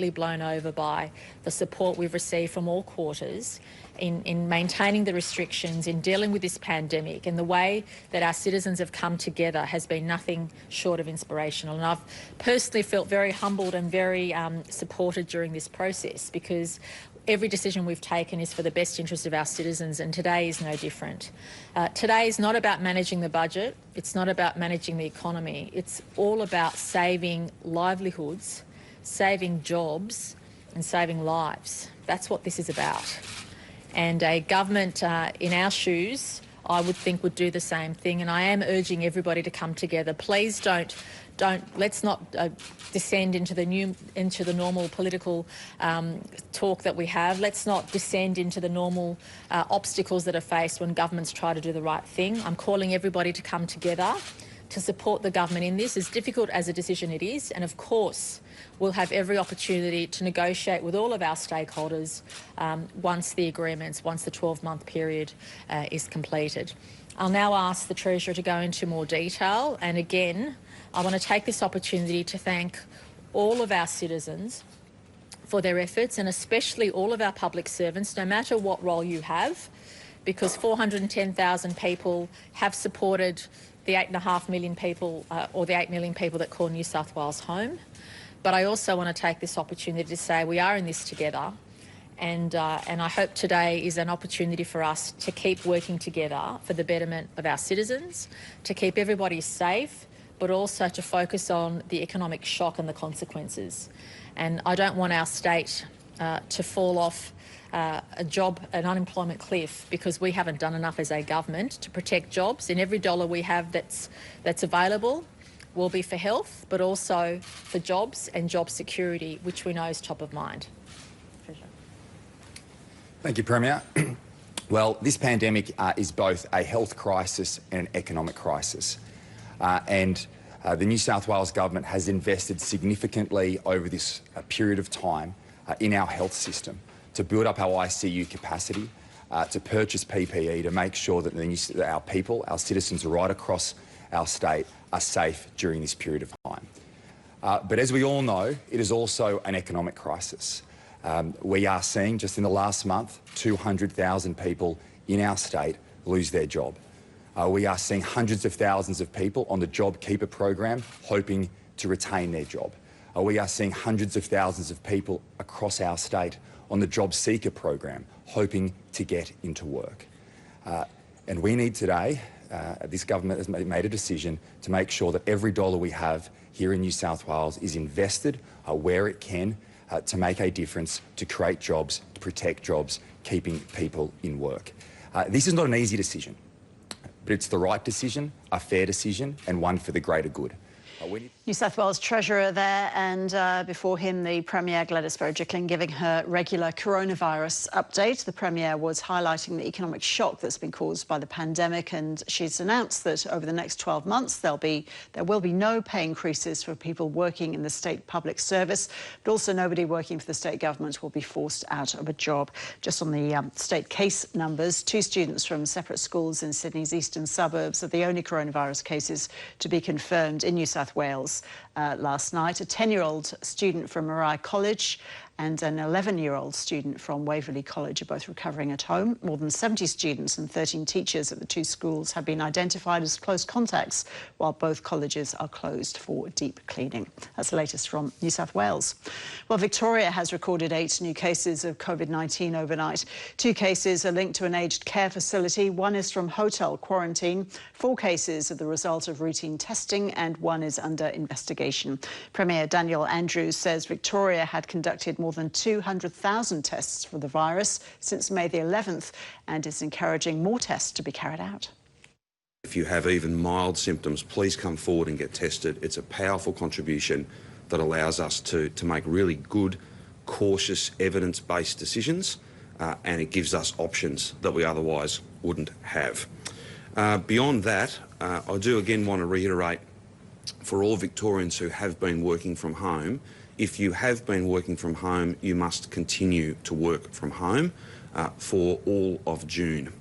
blown over by the support we've received from all quarters in maintaining the restrictions, in dealing with this pandemic, and the way that our citizens have come together has been nothing short of inspirational. And I've personally felt very humbled and very supported during this process, because every decision we've taken is for the best interest of our citizens, and today is no different. Today is not about managing the budget, it's not about managing the economy, it's all about saving livelihoods, saving jobs and saving lives. That's what this is about. And a government in our shoes, I would think, would do the same thing, and I am urging everybody to come together. Please let's not descend into the normal political talk that we have. Let's not descend into the normal obstacles that are faced when governments try to do the right thing. I'm calling everybody to come together to support the government in this, as difficult as a decision it is. And of course, we'll have every opportunity to negotiate with all of our stakeholders once the 12-month period is completed. I'll now ask the Treasurer to go into more detail, and again, I want to take this opportunity to thank all of our citizens for their efforts, and especially all of our public servants, no matter what role you have, because 410,000 people have supported the 8.5 million people, or the 8 million people that call New South Wales home. But I also want to take this opportunity to say we are in this together, and I hope today is an opportunity for us to keep working together for the betterment of our citizens, to keep everybody safe, but also to focus on the economic shock and the consequences. And I don't want our state to fall off an unemployment cliff because we haven't done enough as a government to protect jobs. And every dollar we have that's available will be for health, but also for jobs and job security, which we know is top of mind. Thank you, Premier. Well, this pandemic is both a health crisis and an economic crisis. The New South Wales Government has invested significantly over this period of time in our health system to build up our ICU capacity, to purchase PPE, to make sure that our people, our citizens right across our state are safe during this period of time. But as we all know, it is also an economic crisis. We are seeing, just in the last month, 200,000 people in our state lose their job. We are seeing hundreds of thousands of people on the JobKeeper program hoping to retain their job. We are seeing hundreds of thousands of people across our state on the JobSeeker program hoping to get into work. And we need today, this government has made a decision to make sure that every dollar we have here in New South Wales is invested where it can to make a difference, to create jobs, to protect jobs, keeping people in work. This is not an easy decision, but it's the right decision, a fair decision, and one for the greater good. New South Wales Treasurer there, and before him the Premier Gladys Berejiklian giving her regular coronavirus update. The Premier was highlighting the economic shock that's been caused by the pandemic, and she's announced that over the next 12 months there will be no pay increases for people working in the state public service, but also nobody working for the state government will be forced out of a job. Just on the state case numbers, 2 students from separate schools in Sydney's eastern suburbs are the only coronavirus cases to be confirmed in New South Wales last night. A 10-year-old student from Marai College and an 11-year-old student from Waverley College are both recovering at home. More than 70 students and 13 teachers at the 2 schools have been identified as close contacts, while both colleges are closed for deep cleaning. That's the latest from New South Wales. Well, Victoria has recorded 8 new cases of COVID-19 overnight. 2 cases are linked to an aged care facility. 1 is from hotel quarantine. 4 cases are the result of routine testing, and 1 is under investigation. Premier Daniel Andrews says Victoria had conducted more than 200,000 tests for the virus since May the 11th and is encouraging more tests to be carried out. If you have even mild symptoms, please come forward and get tested. It's a powerful contribution that allows us to make really good, cautious, evidence-based decisions, and it gives us options that we otherwise wouldn't have. Beyond that, I do again want to reiterate for all Victorians who have been working from home, if you have been working from home, you must continue to work from home for all of June.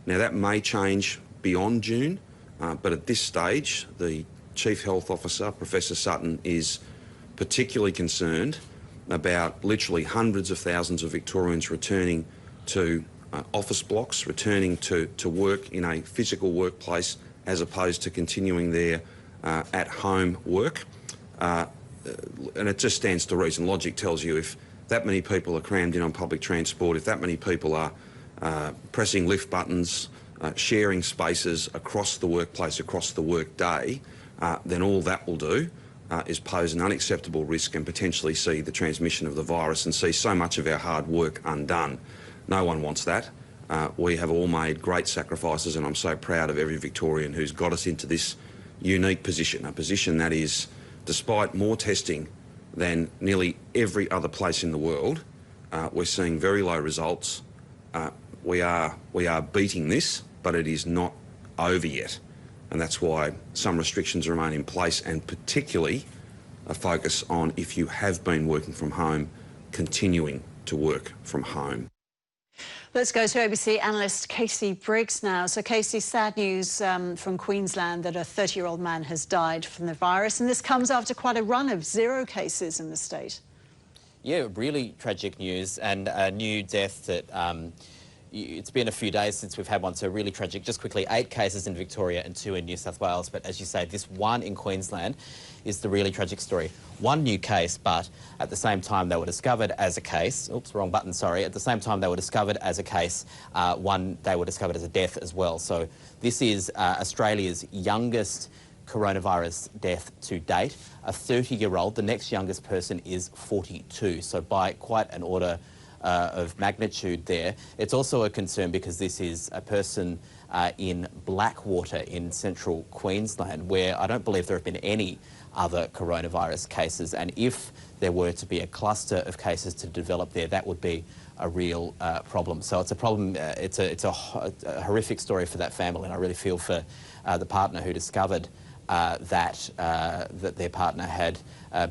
Now, that may change beyond June, but at this stage, the Chief Health Officer, Professor Sutton, is particularly concerned about literally hundreds of thousands of Victorians returning to office blocks, returning to work in a physical workplace as opposed to continuing their at-home work. And it just stands to reason. Logic tells you if that many people are crammed in on public transport, if that many people are pressing lift buttons, sharing spaces across the workplace, across the work day, then all that will do is pose an unacceptable risk and potentially see the transmission of the virus and see so much of our hard work undone. No one wants that. We have all made great sacrifices, and I'm so proud of every Victorian who's got us into this unique position, a position that is, despite more testing than nearly every other place in the world, we're seeing very low results. We are beating this, but it is not over yet. And that's why some restrictions remain in place, and particularly a focus on, if you have been working from home, continuing to work from home. Let's go to ABC analyst Casey Briggs now. So, Casey, sad news from Queensland that a 30-year-old man has died from the virus, and this comes after quite a run of 0 cases in the state. Yeah, really tragic news, and a new death that it's been a few days since we've had one, so really tragic. Just quickly, 8 cases in Victoria and 2 in New South Wales, but as you say, this one in Queensland is the really tragic story. 1 new case, but at the same time they were discovered as a case, oops, wrong button, sorry. At the same time they were discovered as a case, they were discovered as a death as well. So this is Australia's youngest coronavirus death to date, a 30-year-old. The next youngest person is 42, so by quite an order of magnitude there. It's also a concern because this is a person in Blackwater in central Queensland, where I don't believe there have been any other coronavirus cases, and if there were to be a cluster of cases to develop there, that would be a real problem. So it's a problem, it's a horrific story for that family, and I really feel for the partner who discovered that their partner had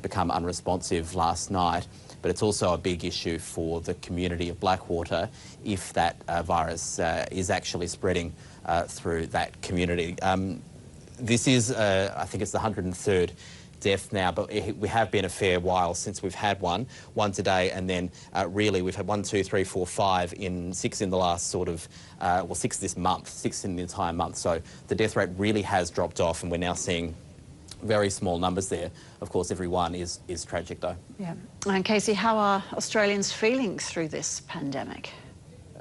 become unresponsive last night. But it's also a big issue for the community of Blackwater if that virus is actually spreading through that community. This is, I think it's the 103rd death now, but we have been a fair while since we've had one today, and then really we've had 1, 2, 3, 4, 5 in 6 in the last sort of, 6 this month, 6 in the entire month. So the death rate really has dropped off, and we're now seeing very small numbers there. Of course, every one is tragic, though. Yeah. And Casey, how are Australians feeling through this pandemic?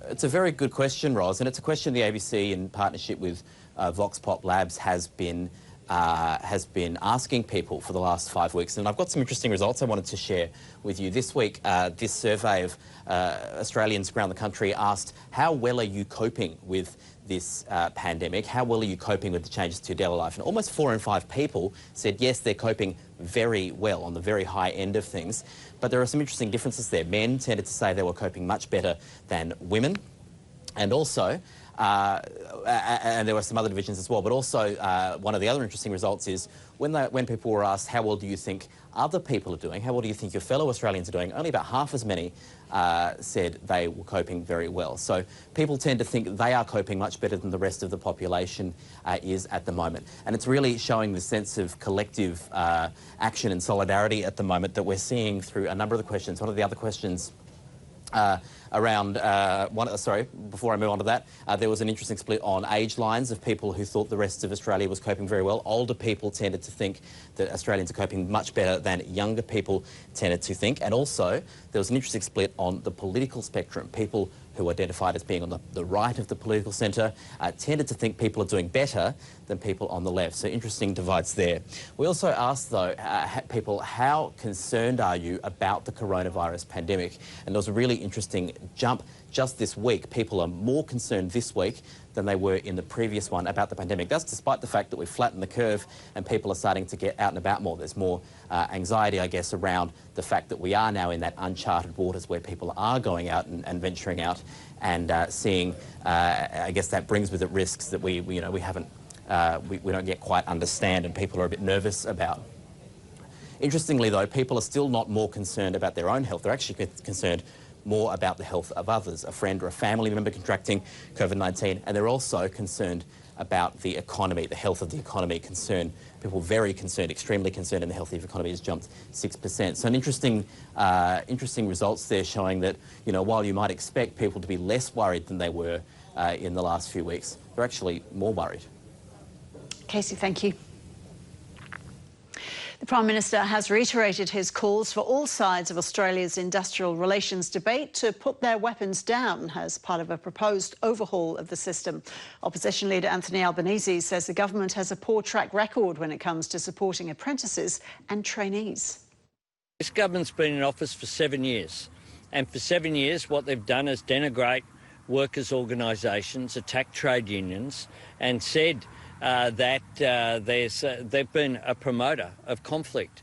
It's a very good question, Ros, and it's a question the ABC, in partnership with Vox Pop Labs, has been asking people for the last 5 weeks. And I've got some interesting results I wanted to share with you. This week, this survey of Australians around the country asked, how well are you coping with this pandemic? How well are you coping with the changes to your daily life? And almost 4 in 5 people said yes, they're coping very well, on the very high end of things. But there are some interesting differences there. Men tended to say they were coping much better than women. And also, and there were some other divisions as well, but also one of the other interesting results is when people were asked, how well do you think other people are doing, how well do you think your fellow Australians are doing, only about half as many said they were coping very well. So people tend to think they are coping much better than the rest of the population is at the moment. And it's really showing the sense of collective action and solidarity at the moment that we're seeing through a number of the questions. One of the other questions before I move on to that, there was an interesting split on age lines of people who thought the rest of Australia was coping very well. Older people tended to think that Australians are coping much better than younger people tended to think. And also, there was an interesting split on the political spectrum. People who identified as being on the right of the political centre tended to think people are doing better than people on the left. So interesting divides there. We also asked, though, people, how concerned are you about the coronavirus pandemic? And there was a really interesting jump just this week. People are more concerned this week than they were in the previous one about the pandemic. That's despite the fact that we've flattened the curve and people are starting to get out and about more. There's more anxiety, I guess, around the fact that we are now in that uncharted waters where people are going out and venturing out and seeing, I guess that brings with it risks that we don't yet quite understand and people are a bit nervous about. Interestingly, though, people are still not more concerned about their own health. They're actually concerned more about the health of others, a friend or a family member contracting COVID-19, and they're also concerned about the economy, the health of the economy. People very concerned, extremely concerned, and the health of the economy has jumped 6%. So an interesting results there showing that, while you might expect people to be less worried than they were in the last few weeks, they're actually more worried. Casey, thank you. The Prime Minister has reiterated his calls for all sides of Australia's industrial relations debate to put their weapons down as part of a proposed overhaul of the system. Opposition leader Anthony Albanese says the government has a poor track record when it comes to supporting apprentices and trainees. This government's been in office for 7 years, and for 7 years what they've done is denigrate workers' organisations, attack trade unions, and said that they've been a promoter of conflict.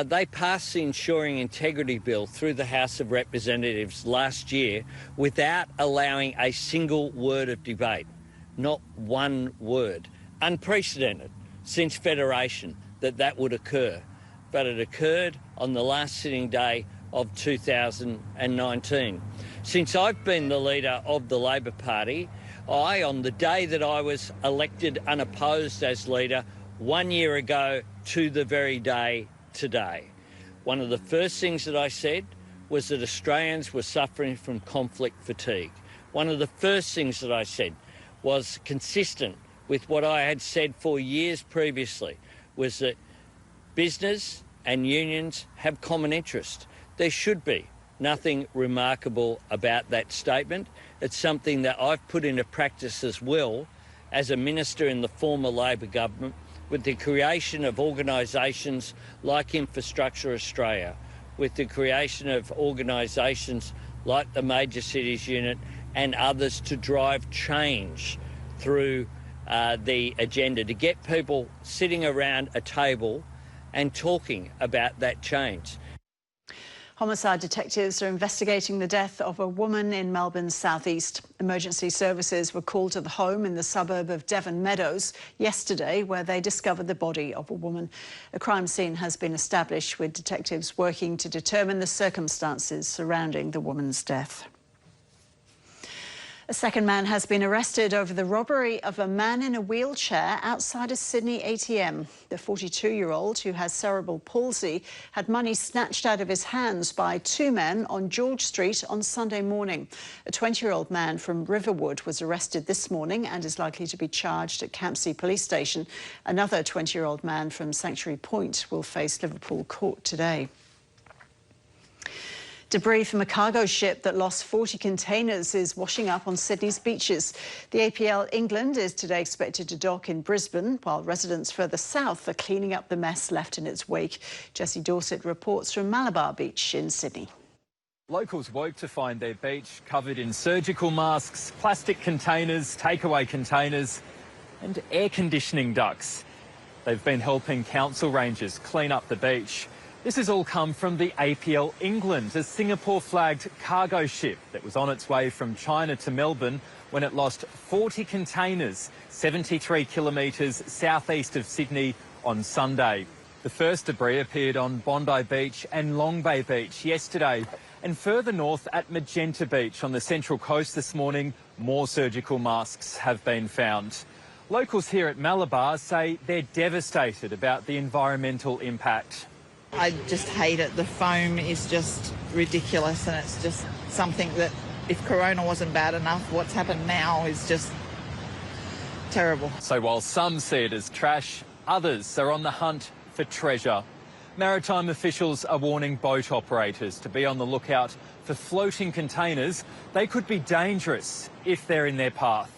They passed the Ensuring Integrity Bill through the House of Representatives last year without allowing a single word of debate, not one word. Unprecedented since Federation that would occur, but it occurred on the last sitting day of 2019. Since I've been the leader of the Labor Party, on the day that I was elected unopposed as leader 1 year ago to the very day today, one of the first things that I said was that Australians were suffering from conflict fatigue. One of the first things that I said was consistent with what I had said for years previously, was that business and unions have common interest. There should be nothing remarkable about that statement. It's something that I've put into practice as well as a minister in the former Labor government, with the creation of organisations like Infrastructure Australia, with the creation of organisations like the Major Cities Unit and others to drive change through the agenda, to get people sitting around a table and talking about that change. Homicide detectives are investigating the death of a woman in Melbourne's southeast. Emergency services were called to the home in the suburb of Devon Meadows yesterday, where they discovered the body of a woman. A crime scene has been established, with detectives working to determine the circumstances surrounding the woman's death. A second man has been arrested over the robbery of a man in a wheelchair outside a Sydney ATM. The 42-year-old, who has cerebral palsy, had money snatched out of his hands by two men on George Street on Sunday morning. A 20-year-old man from Riverwood was arrested this morning and is likely to be charged at Campsie Police Station. Another 20-year-old man from Sanctuary Point will face Liverpool court today. Debris from a cargo ship that lost 40 containers is washing up on Sydney's beaches. The APL England is today expected to dock in Brisbane, while residents further south are cleaning up the mess left in its wake. Jessie Dorset reports from Malabar Beach in Sydney. Locals woke to find their beach covered in surgical masks, plastic containers, takeaway containers and air conditioning ducts. They've been helping council rangers clean up the beach. This has all come from the APL England, a Singapore-flagged cargo ship that was on its way from China to Melbourne when it lost 40 containers 73 kilometres southeast of Sydney on Sunday. The first debris appeared on Bondi Beach and Long Bay Beach yesterday, and further north at Magenta Beach on the Central Coast this morning, more surgical masks have been found. Locals here at Malabar say they're devastated about the environmental impact. I just hate it. The foam is just ridiculous, and it's just something that, if Corona wasn't bad enough, what's happened now is just terrible. So while some see it as trash, others are on the hunt for treasure. Maritime officials are warning boat operators to be on the lookout for floating containers. They could be dangerous if they're in their path.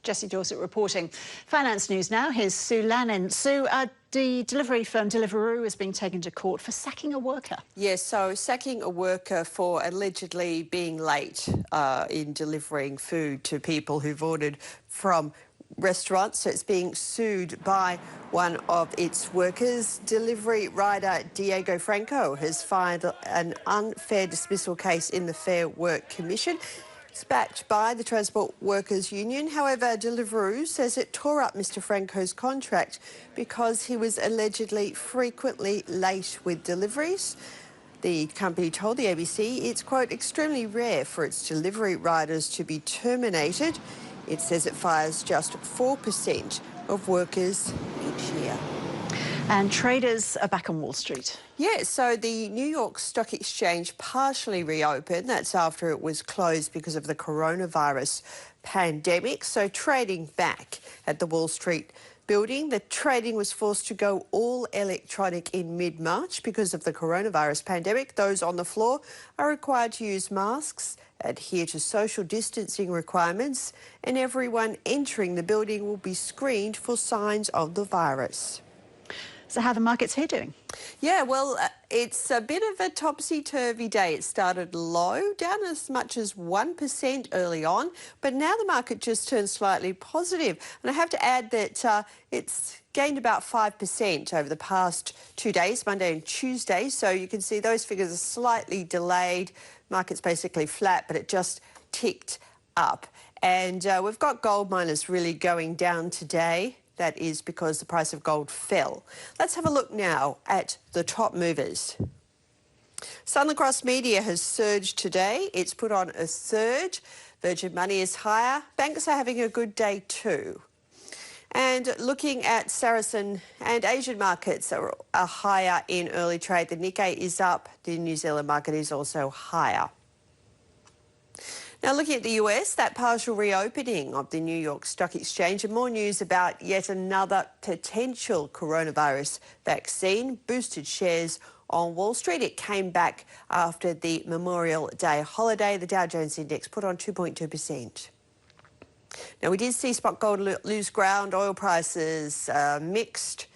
Jessie Dorset reporting. Finance news now. Here's Sue Lannan. Sue, the delivery firm Deliveroo is being taken to court for sacking a worker. Yes, so sacking a worker for allegedly being late in delivering food to people who've ordered from restaurants. So it's being sued by one of its workers. Delivery rider Diego Franco has filed an unfair dismissal case in the Fair Work Commission. It's backed by the Transport Workers Union. However, Deliveroo says it tore up Mr Franco's contract because he was allegedly frequently late with deliveries. The company told the ABC it's, quote, extremely rare for its delivery riders to be terminated. It says it fires just 4% of workers each year. And traders are back on Wall Street. Yeah, so the New York Stock Exchange partially reopened. That's after it was closed because of the coronavirus pandemic. So trading back at the Wall Street building. The trading was forced to go all electronic in mid-March because of the coronavirus pandemic. Those on the floor are required to use masks, adhere to social distancing requirements, and everyone entering the building will be screened for signs of the virus. So how are the markets here doing? Yeah, well, it's a bit of a topsy-turvy day. It started low, down as much as 1% early on, but now the market just turned slightly positive. And I have to add that it's gained about 5% over the past 2 days, Monday and Tuesday. So you can see those figures are slightly delayed. Market's basically flat, but it just ticked up. And we've got gold miners really going down today. That is because the price of gold fell. Let's have a look now at the top movers. Southern Cross Media has surged today. It's put on a surge. Virgin Money is higher. Banks are having a good day too. And looking at Saracen and Asian markets are higher in early trade. The Nikkei is up. The New Zealand market is also higher. Now looking at the US, that partial reopening of the New York Stock Exchange and more news about yet another potential coronavirus vaccine boosted shares on Wall Street. It came back after the Memorial Day holiday. The Dow Jones Index put on 2.2%. Now, we did see spot gold lose ground, oil prices mixed.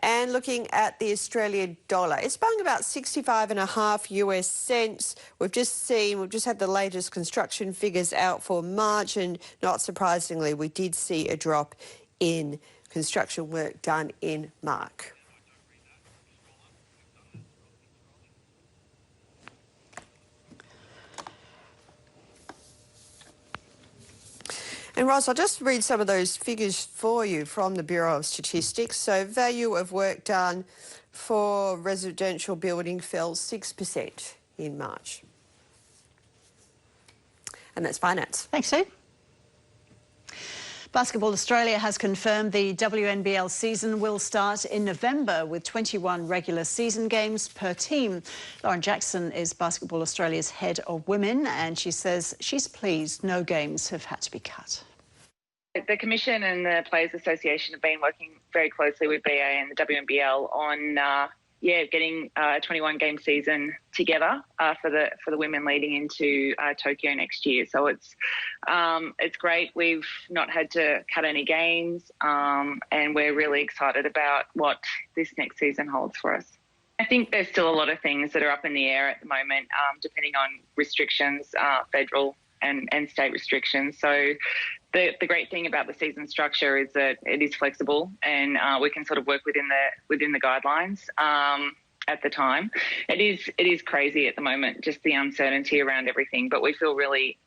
And looking at the Australian dollar, it's bung about 65.5 US cents. We've just had the latest construction figures out for March, and not surprisingly, we did see a drop in construction work done in March. And Ross, I'll just read some of those figures for you from the Bureau of Statistics. So value of work done for residential building fell 6% in March. And that's finance. Thanks, Sue. Basketball Australia has confirmed the WNBL season will start in November with 21 regular season games per team. Lauren Jackson is Basketball Australia's head of women, and she says she's pleased no games have had to be cut. The Commission and the Players Association have been working very closely with BA and the WNBL on getting a 21-game season together for the women leading into Tokyo next year. So it's great. We've not had to cut any games, and we're really excited about what this next season holds for us. I think there's still a lot of things that are up in the air at the moment, depending on restrictions, federal and state restrictions. So the great thing about the season structure is that it is flexible, and we can sort of work within the guidelines at the time. It is crazy at the moment, just the uncertainty around everything, but we feel really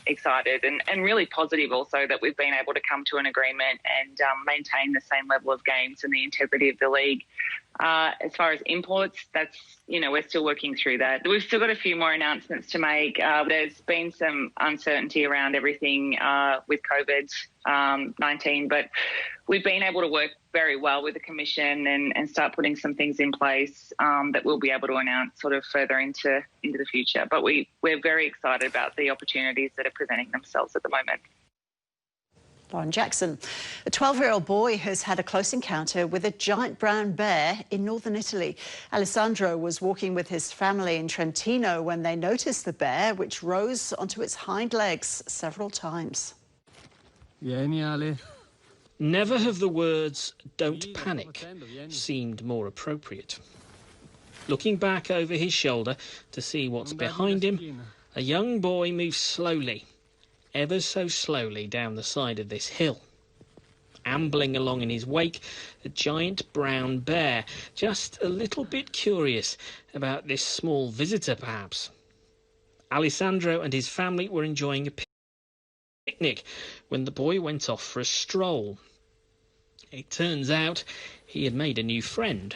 excited and really positive also that we've been able to come to an agreement and maintain the same level of games and the integrity of the league. As far as imports, that's, we're still working through that. We've still got a few more announcements to make. There's been some uncertainty around everything with COVID-19, but we've been able to work very well with the Commission and start putting some things in place that we'll be able to announce sort of further into the future. But we're very excited about the opportunities that are presenting themselves at the moment. Lauren Jackson. A 12-year-old boy has had a close encounter with a giant brown bear in northern Italy. Alessandro was walking with his family in Trentino when they noticed the bear, which rose onto its hind legs several times. Never have the words "don't panic" seemed more appropriate. Looking back over his shoulder to see what's behind him, a young boy moves slowly, ever so slowly, down the side of this hill. Ambling along in his wake, a giant brown bear, just a little bit curious about this small visitor, perhaps. Alessandro and his family were enjoying a picnic when the boy went off for a stroll. It turns out he had made a new friend.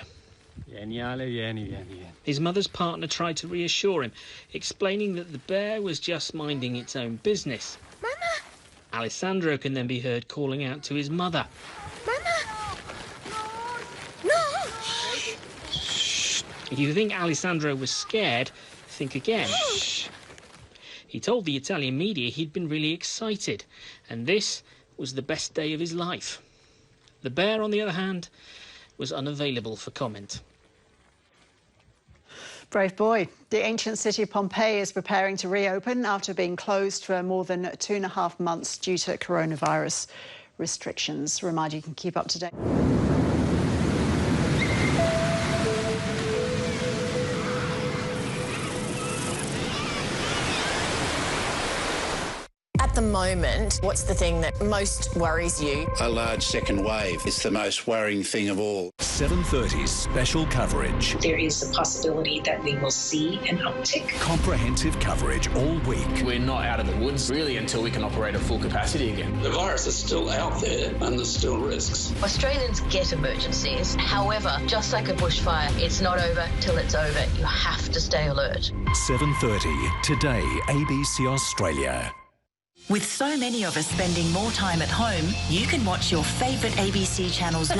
His mother's partner tried to reassure him, explaining that the bear was just minding its own business. Mama! Alessandro can then be heard calling out to his mother. Mama! No! Shh! If you think Alessandro was scared, think again. Shh! He told the Italian media he'd been really excited, and this was the best day of his life. The bear, on the other hand, was unavailable for comment. Brave boy. The ancient city of Pompeii is preparing to reopen after being closed for more than 2.5 months due to coronavirus restrictions. Remind you can keep up to date. At the moment, what's the thing that most worries you? A large second wave is the most worrying thing of all. 7:30's special coverage. There is a possibility that we will see an uptick. Comprehensive coverage all week. We're not out of the woods really until we can operate at full capacity again. The virus is still out there and there's still risks. Australians get emergencies. However, just like a bushfire, it's not over till it's over. You have to stay alert. 7:30 today, ABC Australia. With so many of us spending more time at home, you can watch your favourite ABC channels live.